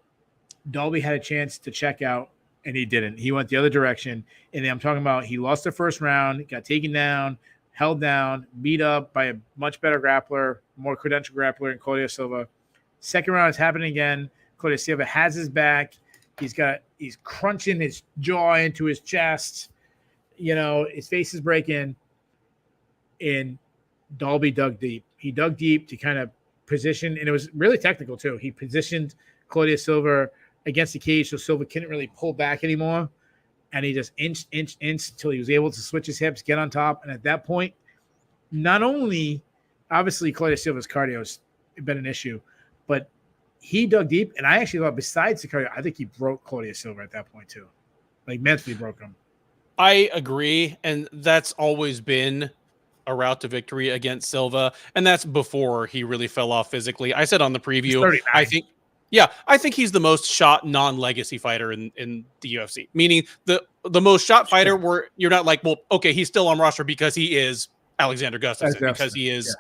Dalby had a chance to check out, and he didn't. He went the other direction, and I'm talking about he lost the first round, got taken down, held down, beat up by a much better grappler, more credentialed grappler in Claudia Silva. Second round is happening again. Claudia Silva has his back. He's crunching his jaw into his chest. His face is breaking. And Dalby dug deep. He dug deep to kind of position, and it was really technical too. He positioned Claudia Silva against the cage so Silva couldn't really pull back anymore. And he just inched until he was able to switch his hips, get on top. And at that point, not only, obviously, Claudia Silva's cardio has been an issue, but he dug deep. And I actually thought, besides the cardio, I think he broke Claudia Silva at that point too. Like, mentally broke him. I agree. And that's always been a route to victory against Silva. And that's before he really fell off physically. I said on the preview, I think he's the most shot non-legacy fighter in the UFC, meaning the most shot fighter where you're not like, well, okay, he's still on roster because he is Alexander Gustafsson, because he is,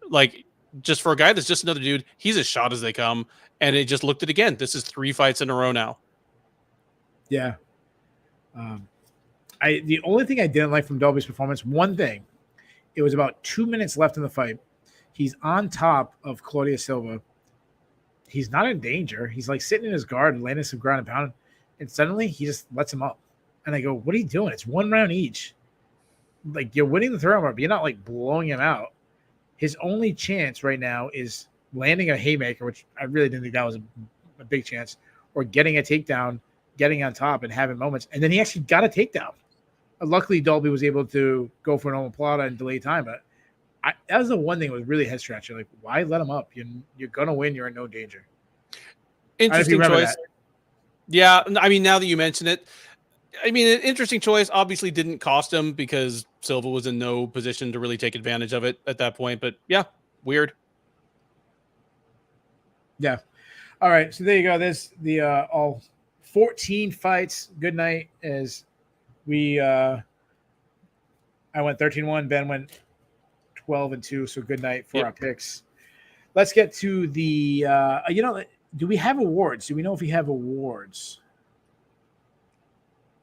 like, just for a guy that's just another dude, he's as shot as they come. And it just looked at again. This is 3 fights in a row now. Yeah. The only thing I didn't like from Dalby's performance, one thing, it was about 2 minutes left in the fight. He's on top of Claudia Silva. He's not in danger. He's like sitting in his guard and landing some ground and pound. And suddenly he just lets him up. And I go, what are you doing? It's 1 round each. Like, you're winning the third round, but you're not like blowing him out. His only chance right now is landing a haymaker, which I really didn't think that was a big chance, or getting a takedown, getting on top and having moments. And then he actually got a takedown. Luckily, Dalby was able to go for an omoplata and delay time. But that was the one thing that was really head scratcher. Like, why let him up? You're going to win. You're in no danger. Interesting choice. Yeah. I mean, now that you mention it, I mean, an interesting choice. Obviously didn't cost him because Silva was in no position to really take advantage of it at that point. But yeah, weird. Yeah. All right. So there you go. There's the all 14 fights. Good night. As we I went 13-1. Ben went 12-2. So good night for our picks. Let's get to the do we have awards? Do we know if we have awards?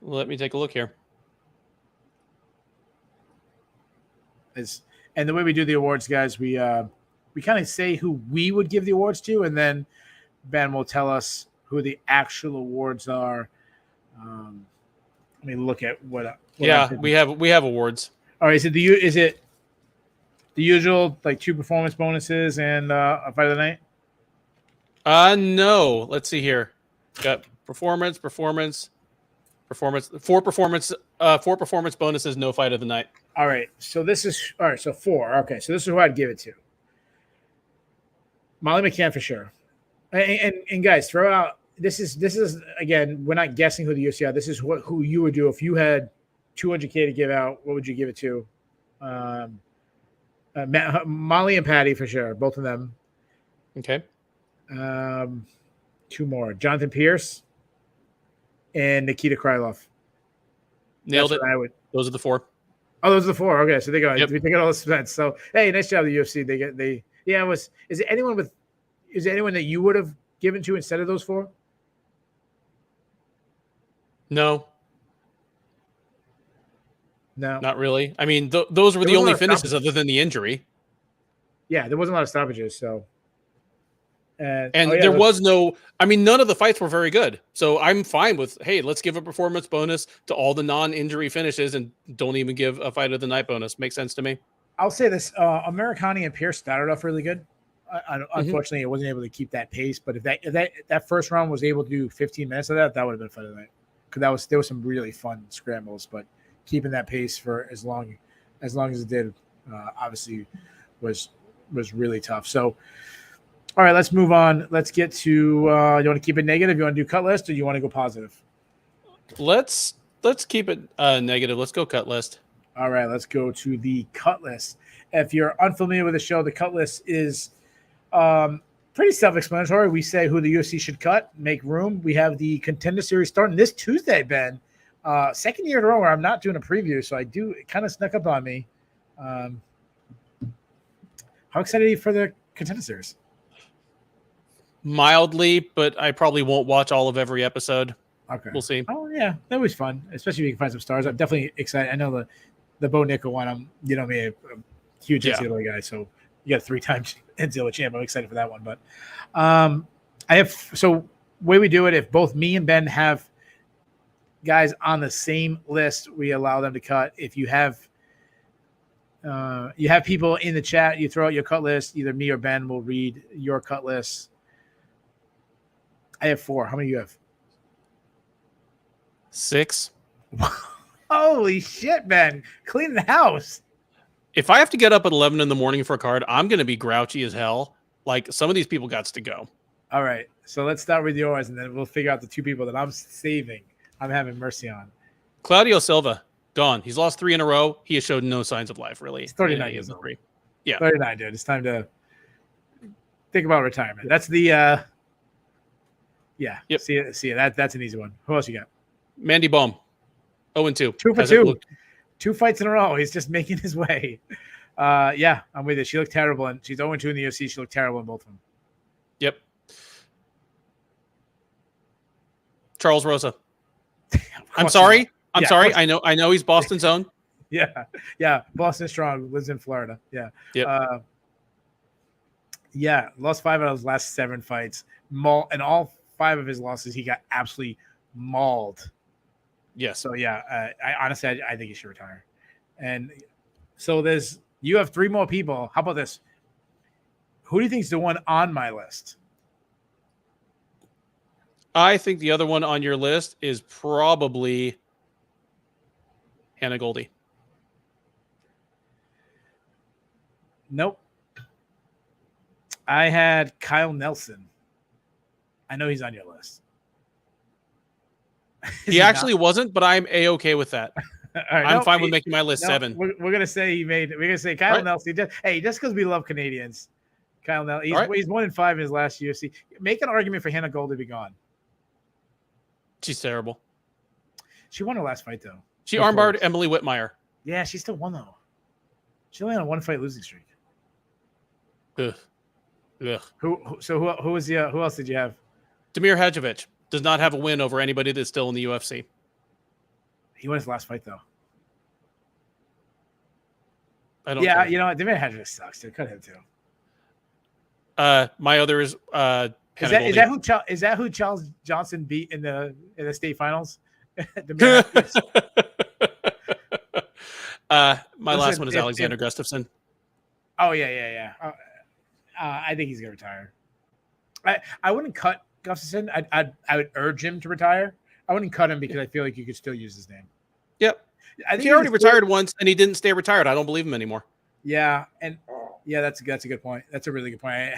Let me take a look here. And the way we do the awards, guys, we kind of say who we would give the awards to, and then Ben will tell us who the actual awards are. Let me look at what we have awards. All right, is it the usual, like 2 performance bonuses and a fight of the night? No. Let's see here. Got performance, 4 performance bonuses, no fight of the night. All right, so this is 4. Okay, so this is who I'd give it to. Molly McCann for sure. And guys, throw out. This is again, we're not guessing who the UFC are. This is who you would do if you had $200K to give out. What would you give it to? Molly and Paddy for sure, both of them. Okay. 2 more: Jonathan Pierce and Nikita Krylov. Nailed it. Those are the 4. Oh, those are the 4. Okay, so they go. Yep. We take all the suspense. So hey, nice job, the UFC. Is it anyone that you would have given to instead of those 4? No. No, not really. I mean, those were the only finishes other than the injury. Yeah, there wasn't a lot of stoppages. So, there was no. I mean, none of the fights were very good. So I'm fine with, hey, let's give a performance bonus to all the non-injury finishes and don't even give a fight of the night bonus. Makes sense to me. I'll say this: Americani and Pierce started off really good. Unfortunately, it wasn't able to keep that pace. But if that first round was able to do 15 minutes of that would have been fight of the night. Because there was some really fun scrambles, but keeping that pace for as long as it did, obviously was really tough. So, all right, let's move on. Let's get to. You want to keep it negative? You want to do cut list, or you want to go positive? Let's keep it negative. Let's go cut list. All right, let's go to the cut list. If you're unfamiliar with the show, the cut list is pretty self-explanatory. We say who the UFC should cut, make room. We have the Contender Series starting this Tuesday, Ben. Second year in a row where I'm not doing a preview, so it kind of snuck up on me. How excited are you for the Contender Series? Mildly, but I probably won't watch all of every episode. Okay. We'll see. Oh, yeah. That was fun, especially if you can find some stars. I'm definitely excited. I know the Bo Nickel one, I'm a huge NCAA guy, so you got 3 times NCAA champ. I'm excited for that one. But way we do it, if both me and Ben have guys on the same list, we allow them to cut. If you have people in the chat, you throw out your cut list. Either me or Ben will read your cut list. I have 4. How many do you have? 6. Holy shit, Ben. Clean the house. If I have to get up at 11 in the morning for a card, I'm going to be grouchy as hell. Like, some of these people got to go. All right. So let's start with yours, and then we'll figure out the 2 people that I'm saving. I'm having mercy on. Claudio Silva, gone. He's lost 3 in a row. He has showed no signs of life, really. He's 39 years old. Yeah. 39, dude. It's time to think about retirement. That's the yeah. Yep. See you. That's an easy one. Who else you got? Mandy Baum. 0-2. 2 for 2. 2 fights in a row. He's just making his way. Yeah, I'm with it. She looked terrible, and she's 0-2 in the UFC. She looked terrible in both of them. Yep. Charles Rosa. I'm sorry. I know he's Boston's own. Yeah. Boston strong. Lives in Florida. Yeah. Yep. Yeah. Lost 5 out of his last 7 fights. And all 5 of his losses, he got absolutely mauled. Yes. So yeah, I honestly think he should retire. And so you have 3 more people. How about this? Who do you think is the one on my list? I think the other one on your list is probably Hannah Goldie. Nope. I had Kyle Nelson. I know he's on your list. He actually wasn't, but I'm A-okay with that. I'm fine with making my list 7. We're gonna say we're gonna say Kyle Nelson. Just because we love Canadians. Kyle Nelson. He's 1-5 in his last UFC. Make an argument for Hannah Goldie to be gone. She's terrible. She won her last fight though. She armbarred Emily Whitmire. Yeah, she still won though. She only on a 1-fight losing streak. Ugh. Who else did you have? Damir Hadjovic does not have a win over anybody that's still in the UFC. He won his last fight though. I don't. Yeah, care. you know what? Devin Hedges sucks. They could have too. My other is Is that who Charles Johnson beat in the state finals? My last one is Alexander Gustafsson. Oh yeah. I think he's gonna retire. I wouldn't cut Gustafsson. I would urge him to retire. I wouldn't cut him because I feel like you could still use his name. Yep. I think he already retired once and he didn't stay retired. I don't believe him anymore. Yeah, and that's a good point. That's a really good point.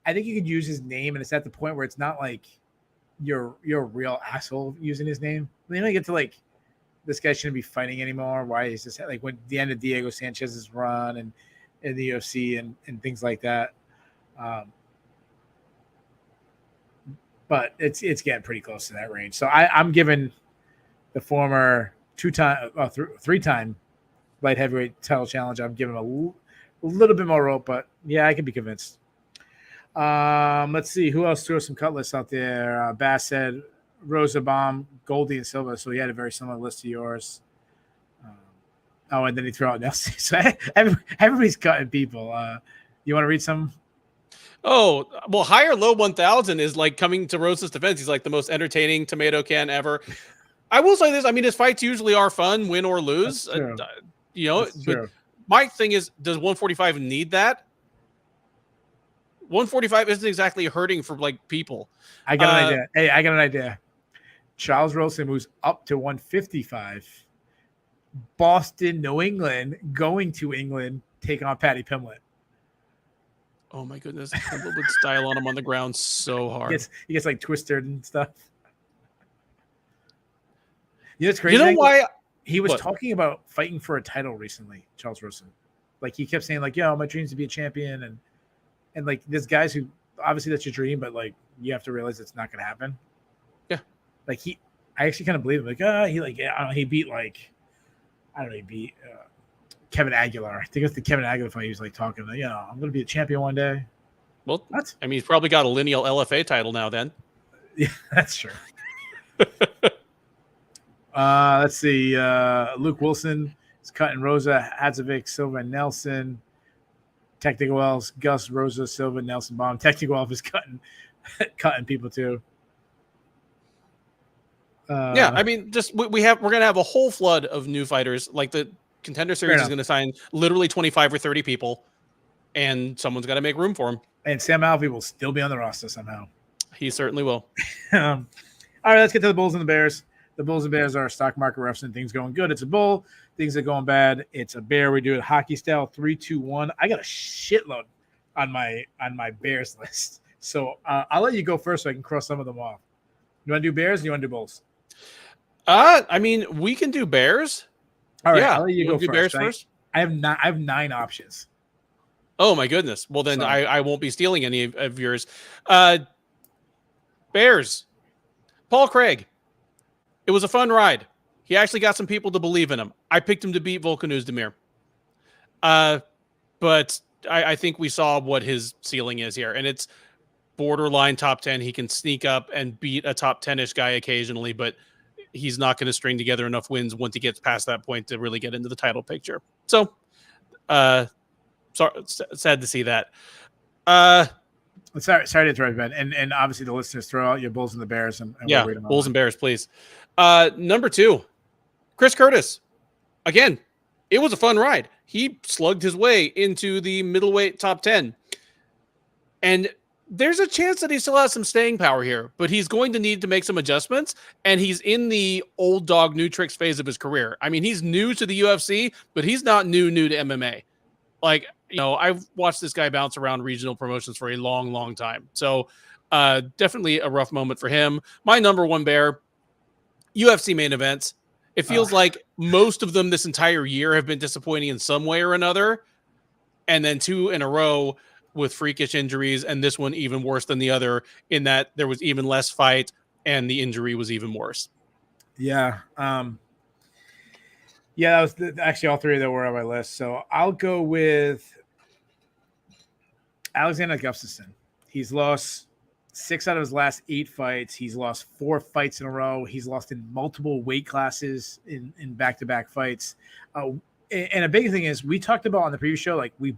I think you could use his name, and it's at the point where it's not like you're a real asshole using his name. Then I get to like, this guy shouldn't be fighting anymore. Why is this like when the end of Diego Sanchez's run and in the UFC and things like that? But it's getting pretty close to that range. So I'm giving the former three-time light heavyweight title challenge. I'm giving him a little bit more rope, but yeah, I can be convinced. Let's see who else threw some cut lists out there. Bass said Rosenbaum, Goldie, and Silva. So he had a very similar list to yours. And then he threw out Nelson. So everybody's cutting people. You want to read some? Oh, well, higher low 1000 is like coming to Rosa's defense. He's like the most entertaining tomato can ever. I will say this. I mean, his fights usually are fun, win or lose. But my thing is, does 145 need that? 145 isn't exactly hurting for like people. I got an idea. Hey, I got an idea. Charles Rosen moves up to 155. Boston, New England, going to England, take on Paddy Pimblett. Oh my goodness. Pimblett would style on him on the ground so hard. He gets like twisted and stuff. You know what's crazy? You know why? He was talking about fighting for a title recently, Charles Rosen. Like he kept saying like, my dream is to be a champion. And like there's guys who obviously that's your dream, but like you have to realize it's not going to happen. Yeah. Like I actually kind of believe him. Like, he beat he beat Kevin Aguilar. I think it's the Kevin Aguilar fight. He was like talking, I'm going to be a champion one day. Well, what? I mean, he's probably got a lineal LFA title now then. Yeah, that's true. Let's see. Luke Wilson is cutting Rosa, Hadzovic, Silva, and Nelson. Technical Wells, Gus, Rosa, Silva, Nelson, Baum. Technical Wells is cutting people too. Yeah, I mean, just we're gonna have a whole flood of new fighters. Like the Contender Series is gonna sign literally 25 or 30 people, and someone's got to make room for him. And Sam Alvey will still be on the roster somehow. He certainly will. All right, let's get to the Bulls and the Bears. The Bulls and Bears are stock market refs, and things going good. It's a bull. Things are going bad. It's a bear. We do it hockey style, 3, 2, 1. I got a shitload on my Bears list. So I'll let you go first so I can cross some of them off. You want to do Bears or you want to do Bulls? I mean, we can do Bears. All right, I'll let you go first. Bears first? I have 9 options. Oh my goodness. Well, then I won't be stealing any of yours. Bears. Paul Craig. It was a fun ride. He actually got some people to believe in him. I picked him to beat Volkan Oezdemir. But I think we saw what his ceiling is here, and it's borderline top 10. He can sneak up and beat a top 10-ish guy occasionally, but he's not going to string together enough wins once he gets past that point to really get into the title picture. So, sad to see that. Sorry to interrupt, Ben. And obviously the listeners throw out your Bulls and the Bears. And Bulls and Bears, please. Number 2, Chris Curtis. Again, it was a fun ride. He slugged his way into the middleweight top 10. And there's a chance that he still has some staying power here, but he's going to need to make some adjustments, and he's in the old dog, new tricks phase of his career. I mean, he's new to the UFC, but he's not new to MMA. Like, I've watched this guy bounce around regional promotions for a long, long time. So definitely a rough moment for him. My number 1 bear, UFC main events. It feels like most of them this entire year have been disappointing in some way or another. And then 2 in a row with freakish injuries, and this one even worse than the other in that there was even less fight and the injury was even worse. Yeah. That was actually all 3 of them were on my list. So I'll go with Alexander Gustafsson. He's lost 6 out of his last 8 fights. He's lost 4 fights in a row. He's lost in multiple weight classes in back-to-back fights. And a big thing is we talked about on the previous show, like we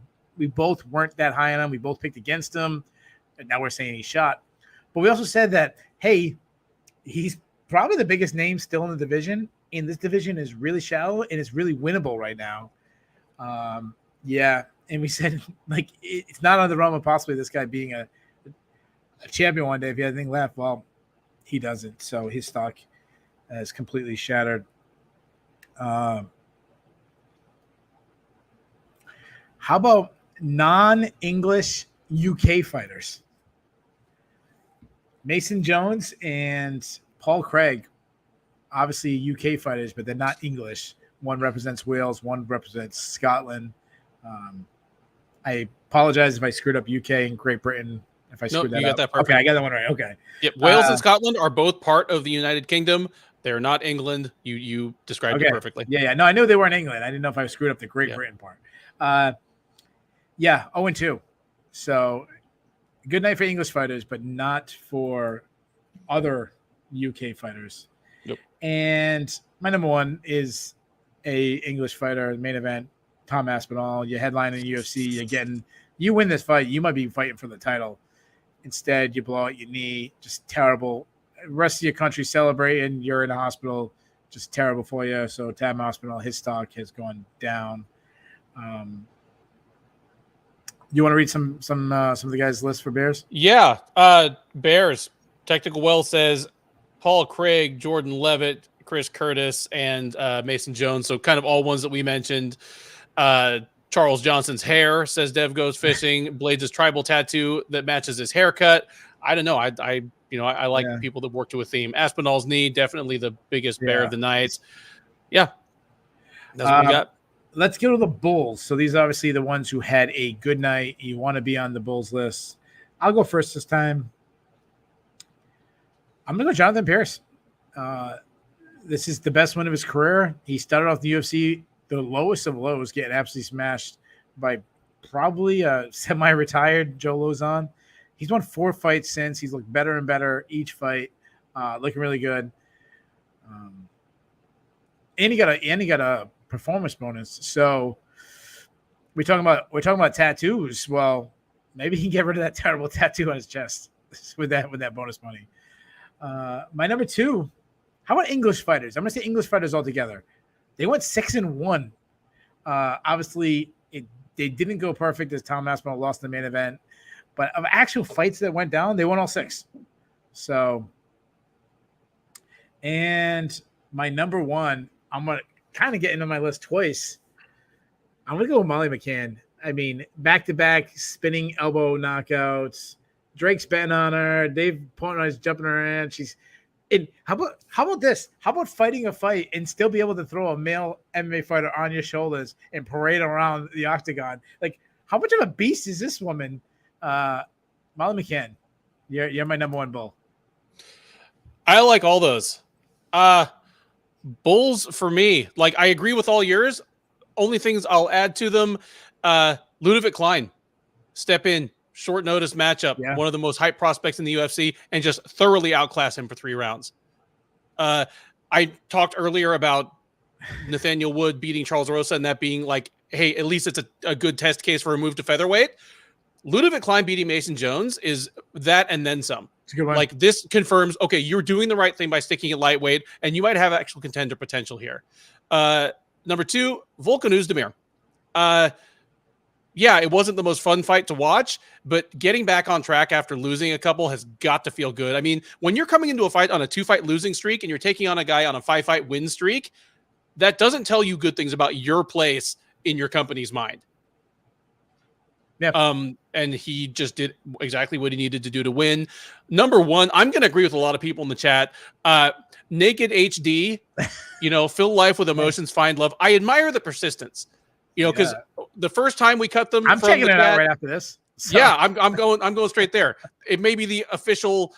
both weren't that high on him. We both picked against him. And now we're saying he shot. But we also said that, hey, he's probably the biggest name still in the division. And this division is really shallow and it's really winnable right now. Yeah. And we said, like, it's not on the realm of possibly this guy being a champion one day if he had anything left. Well, he doesn't. So his stock is completely shattered. How about non-English UK fighters? Mason Jones and Paul Craig, obviously UK fighters, but they're not English. One represents Wales, one represents Scotland. I apologize if I screwed up UK and Great Britain. If I screwed that up. You got that perfect. Okay, I got that one right. Okay. Yep. Wales and Scotland are both part of the United Kingdom. They're not England. You described it perfectly. Yeah. No, I knew they were in England. I didn't know if I screwed up the Great Britain part. 0-2. So good night for English fighters, but not for other UK fighters. Yep. And my number one is a English fighter, main event, Tom Aspinall. You headline in the UFC. You win this fight, you might be fighting for the title. Instead, you blow out your knee. Just terrible. The rest of your country celebrating. You're in a hospital. Just terrible for you. So Tom Aspinall, his stock has gone down. You want to read some of the guys' list for Bears? Yeah. Bears. Technical Well says Paul Craig, Jordan Levitt, Chris Curtis, and Mason Jones. So kind of all ones that we mentioned. Charles Johnson's hair, says Dev Goes Fishing. Blaydes' tribal tattoo that matches his haircut. I don't know. I like people that work to a theme. Aspinall's knee, definitely the biggest bear of the night. Yeah. That's what we got. Let's go to the Bulls. So these are obviously the ones who had a good night. You want to be on the Bulls list. I'll go first this time. I'm going to go Jonathan Pierce. This is the best win of his career. He started off the UFC, the lowest of lows, getting absolutely smashed by probably a semi-retired Joe Lozon. He's won 4 fights since. He's looked better and better each fight, looking really good. And he got a performance bonus. So we're talking about tattoos. Well, maybe he can get rid of that terrible tattoo on his chest with that bonus money. My number 2. How about English fighters? I'm going to say English fighters altogether. They went 6-1. Obviously, they didn't go perfect as Tom Aspinall lost in the main event. But of actual fights that went down, they won all 6. So, and my number 1, I'm going to kind of get into my list twice. I'm going to go with Molly McCann. I mean, back-to-back spinning elbow knockouts. Drake's betting on her. Dave Portnoy's jumping her in. How about this? How about fighting a fight and still be able to throw a male MMA fighter on your shoulders and parade around the octagon? Like, how much of a beast is this woman? Molly McCann, you're my number 1 bull. I like all those. Bulls for me. Like, I agree with all yours. Only things I'll add to them. Ludovic Klein, step in. Short notice matchup, one of the most hyped prospects in the UFC, and just thoroughly outclass him for 3 rounds. I talked earlier about Nathaniel Wood beating Charles Rosa and that being like, hey, at least it's a good test case for a move to featherweight. Ludovic Klein beating Mason Jones is that and then some. It's a good one. Like, this confirms, okay, you're doing the right thing by sticking at lightweight, and you might have actual contender potential here. Number 2, Volkan Oezdemir. Yeah, it wasn't the most fun fight to watch, but getting back on track after losing a couple has got to feel good. I mean, when you're coming into a fight on a 2-fight losing streak and you're taking on a guy on a 5-fight win streak, that doesn't tell you good things about your place in your company's mind. Yeah. And he just did exactly what he needed to do to win. Number 1, I'm going to agree with a lot of people in the chat. Naked HD, fill life with emotions, find love. I admire the persistence. Because the first time we cut them, I'm checking it out right after this. So. Yeah, I'm going straight there. It may be the official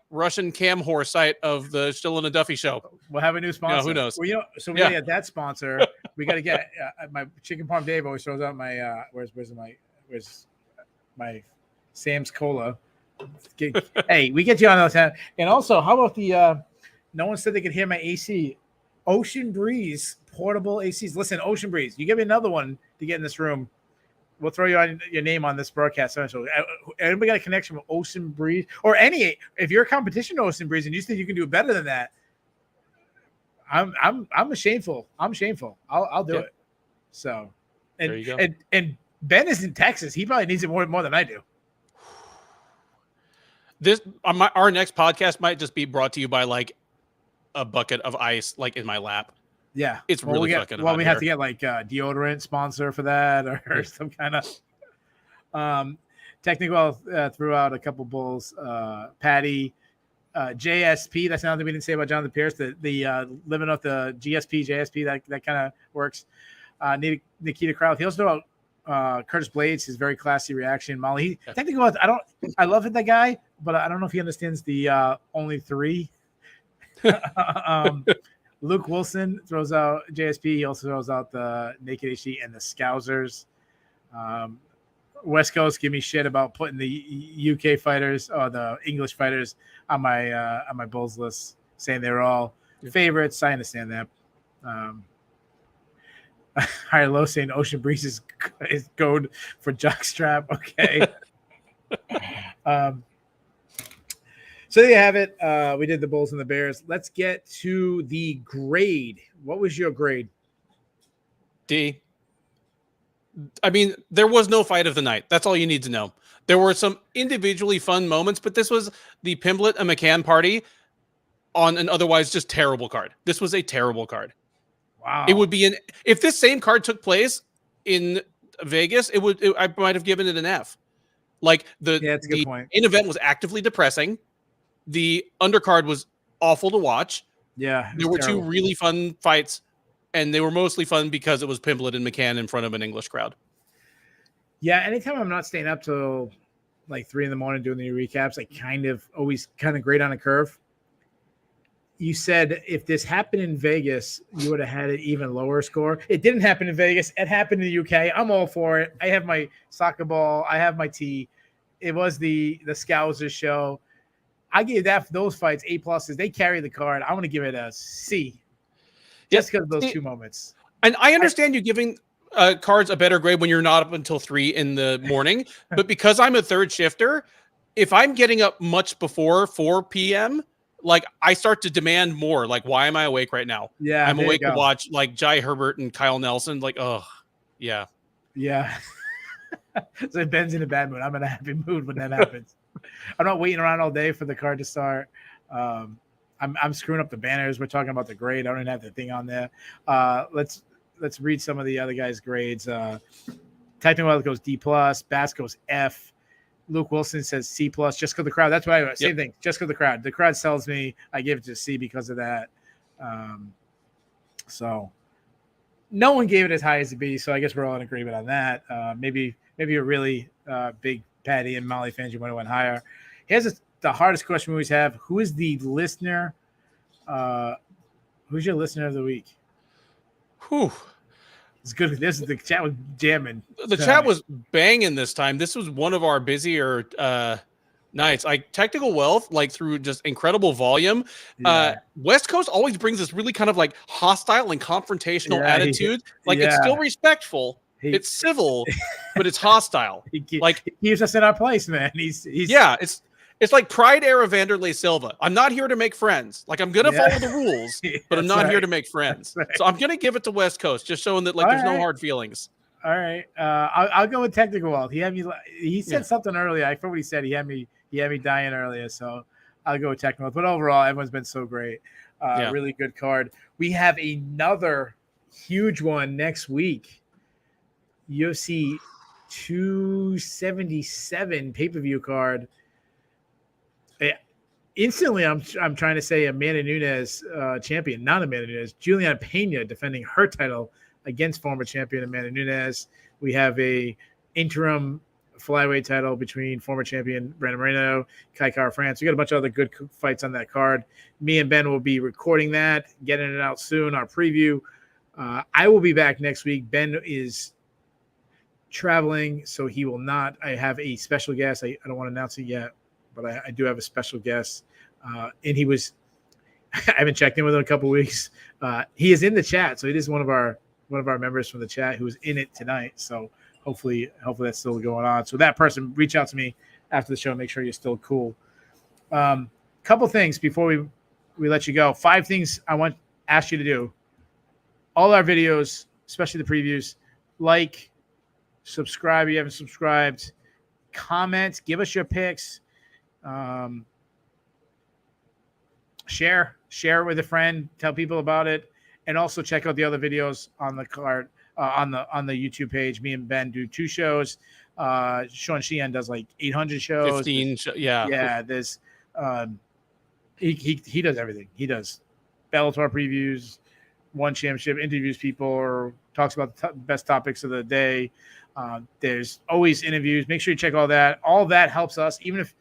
Russian cam whore site of the Shillan and Duffy show. We'll have a new sponsor. Who knows? Well, so we gotta get that sponsor. We got to get my Chicken Parm Dave always throws out my where's my Sam's Cola. Hey, we get you on all the time. And also, how about the? No one said they could hear my AC Ocean Breeze portable ACs. Listen, Ocean Breeze, you give me another one to get in this room. We'll throw your name on this broadcast. So, anybody got a connection with Ocean Breeze or any? If you're a competition to Ocean Breeze and you think you can do better than that, I'm shameful. I'm shameful. I'll do it. So, and there you go. And Ben is in Texas. He probably needs it more than I do. This our next podcast might just be brought to you by like a bucket of ice, like in my lap. Yeah, it's really fucking hot. Well, we have to get like deodorant sponsor for that or some kind of. Technical threw out a couple bulls. Paddy, JSP. That's another thing we didn't say about Jonathan Pierce. The living off the JSP. That kind of works. Nikita Kralov. He also threw out Curtis Blaydes. His very classy reaction. Molly. Technical. I love that guy, but I don't know if he understands the only three. Luke Wilson throws out JSP. He also throws out the Naked HD and the Scousers. West Coast give me shit about putting the UK fighters or the English fighters on my Bulls list, saying they were all favorites. I understand that. Higher Low saying Ocean Breeze is going for jockstrap. Okay. So there you have it. We did the Bulls and the Bears. Let's get to the grade. What was your grade? D. I mean, there was no fight of the night. That's all you need to know. There were some individually fun moments, but this was the Pimblett and McCann party on an otherwise just terrible card. This was a terrible card. Wow. It would be if this same card took place in Vegas, I might have given it an F. Like that's a good point. Main event was actively depressing. The undercard was awful to watch. Yeah. There were two really fun fights, and they were mostly fun because it was Pimblett and McCann in front of an English crowd. Yeah, anytime I'm not staying up till like 3 a.m. doing the recaps, I always grade on a curve. You said if this happened in Vegas, you would have had an even lower score. It didn't happen in Vegas. It happened in the UK. I'm all for it. I have my soccer ball. I have my tea. It was the Scousers show. I gave those fights A+. They carry the card. I'm going to give it a C. Just because of those two moments. And I understand you giving cards a better grade when you're not up until 3 in the morning. But because I'm a third shifter, if I'm getting up much before 4 p.m., like I start to demand more. Like, why am I awake right now? Yeah, I'm awake to watch like Jai Herbert and Kyle Nelson. Like, oh, yeah. Yeah. So Ben's in a bad mood. I'm in a happy mood when that happens. I'm not waiting around all day for the card to start. I'm screwing up the banners. We're talking about the grade. I don't even have the thing on there. Let's read some of the other guys' grades. Technical goes D+. Bass goes F. Luke Wilson says C+. Just because the crowd. That's what I same thing. Just because the crowd. The crowd sells me. I give it to C because of that. So no one gave it as high as a B. So I guess we're all in agreement on that. Maybe you're really big Paddy and Molly fans. You might have went higher. Here's the hardest question we always have. Who is the listener? Who's your listener of the week? Whew. It's good. The chat was jamming. The chat was banging this time. This was one of our busier nights. Like Technical Wealth, like through just incredible volume. Yeah. West Coast always brings this really kind of like hostile and confrontational attitude. It's still respectful. It's civil, but it's hostile. He keeps us in our place, man. He's It's like Pride era Vanderlei Silva. I'm not here to make friends. Like I'm gonna follow the rules, but I'm not here to make friends. Right. So I'm gonna give it to West Coast, just showing that there's no hard feelings. All right, I'll go with Technical Wealth. He said something earlier. I forgot what he said. He had me dying earlier, so I'll go with Technical Wealth. But overall, everyone's been so great. Really good card. We have another huge one next week. UFC 277 pay-per-view card. Instantly, I'm trying to say Amanda Nunes champion, not Amanda Nunes. Juliana Pena defending her title against former champion Amanda Nunes. We have a interim flyweight title between former champion Brandon Moreno, Kai Kara France. We got a bunch of other good fights on that card. Me and Ben will be recording that, getting it out soon, our preview. I will be back next week. Ben is traveling, so he will not. I have a special guest. I don't want to announce it yet, but I do have a special guest. And he was I haven't checked in with him in a couple weeks. He is in the chat, so it is one of our members from the chat who was in it tonight. So hopefully that's still going on. So that person, reach out to me after the show. Make sure you're still cool. Couple things before we let you go. 5 things I want to ask you to do. All our videos, especially the previews, like, subscribe if you haven't subscribed, comment, give us your picks, share with a friend, tell people about it, and also check out the other videos on the card on the YouTube page. Me and Ben do 2 shows. Sean Sheehan does like 800 shows. 15 yeah. There's he does everything. He does Bellator previews, One Championship, interviews people, or talks about the best topics of the day. There's always interviews. Make sure you check all that. All that helps us, even if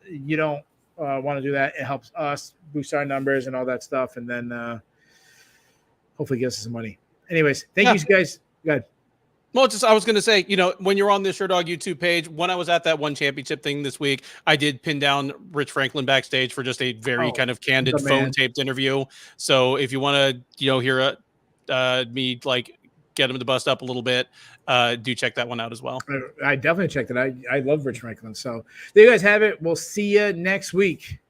you don't want to do that. It helps us boost our numbers and all that stuff, and then hopefully gives us some money. Anyways, thank you guys. Go ahead. Well, I was going to say, when you're on the Sherdog YouTube page, when I was at that One Championship thing this week, I did pin down Rich Franklin backstage for just a very kind of candid phone-taped interview. So if you want to, hear me like get him to bust up a little bit, do check that one out as well. I definitely checked it. I love Rich Franklin. So there you guys have it. We'll see you next week.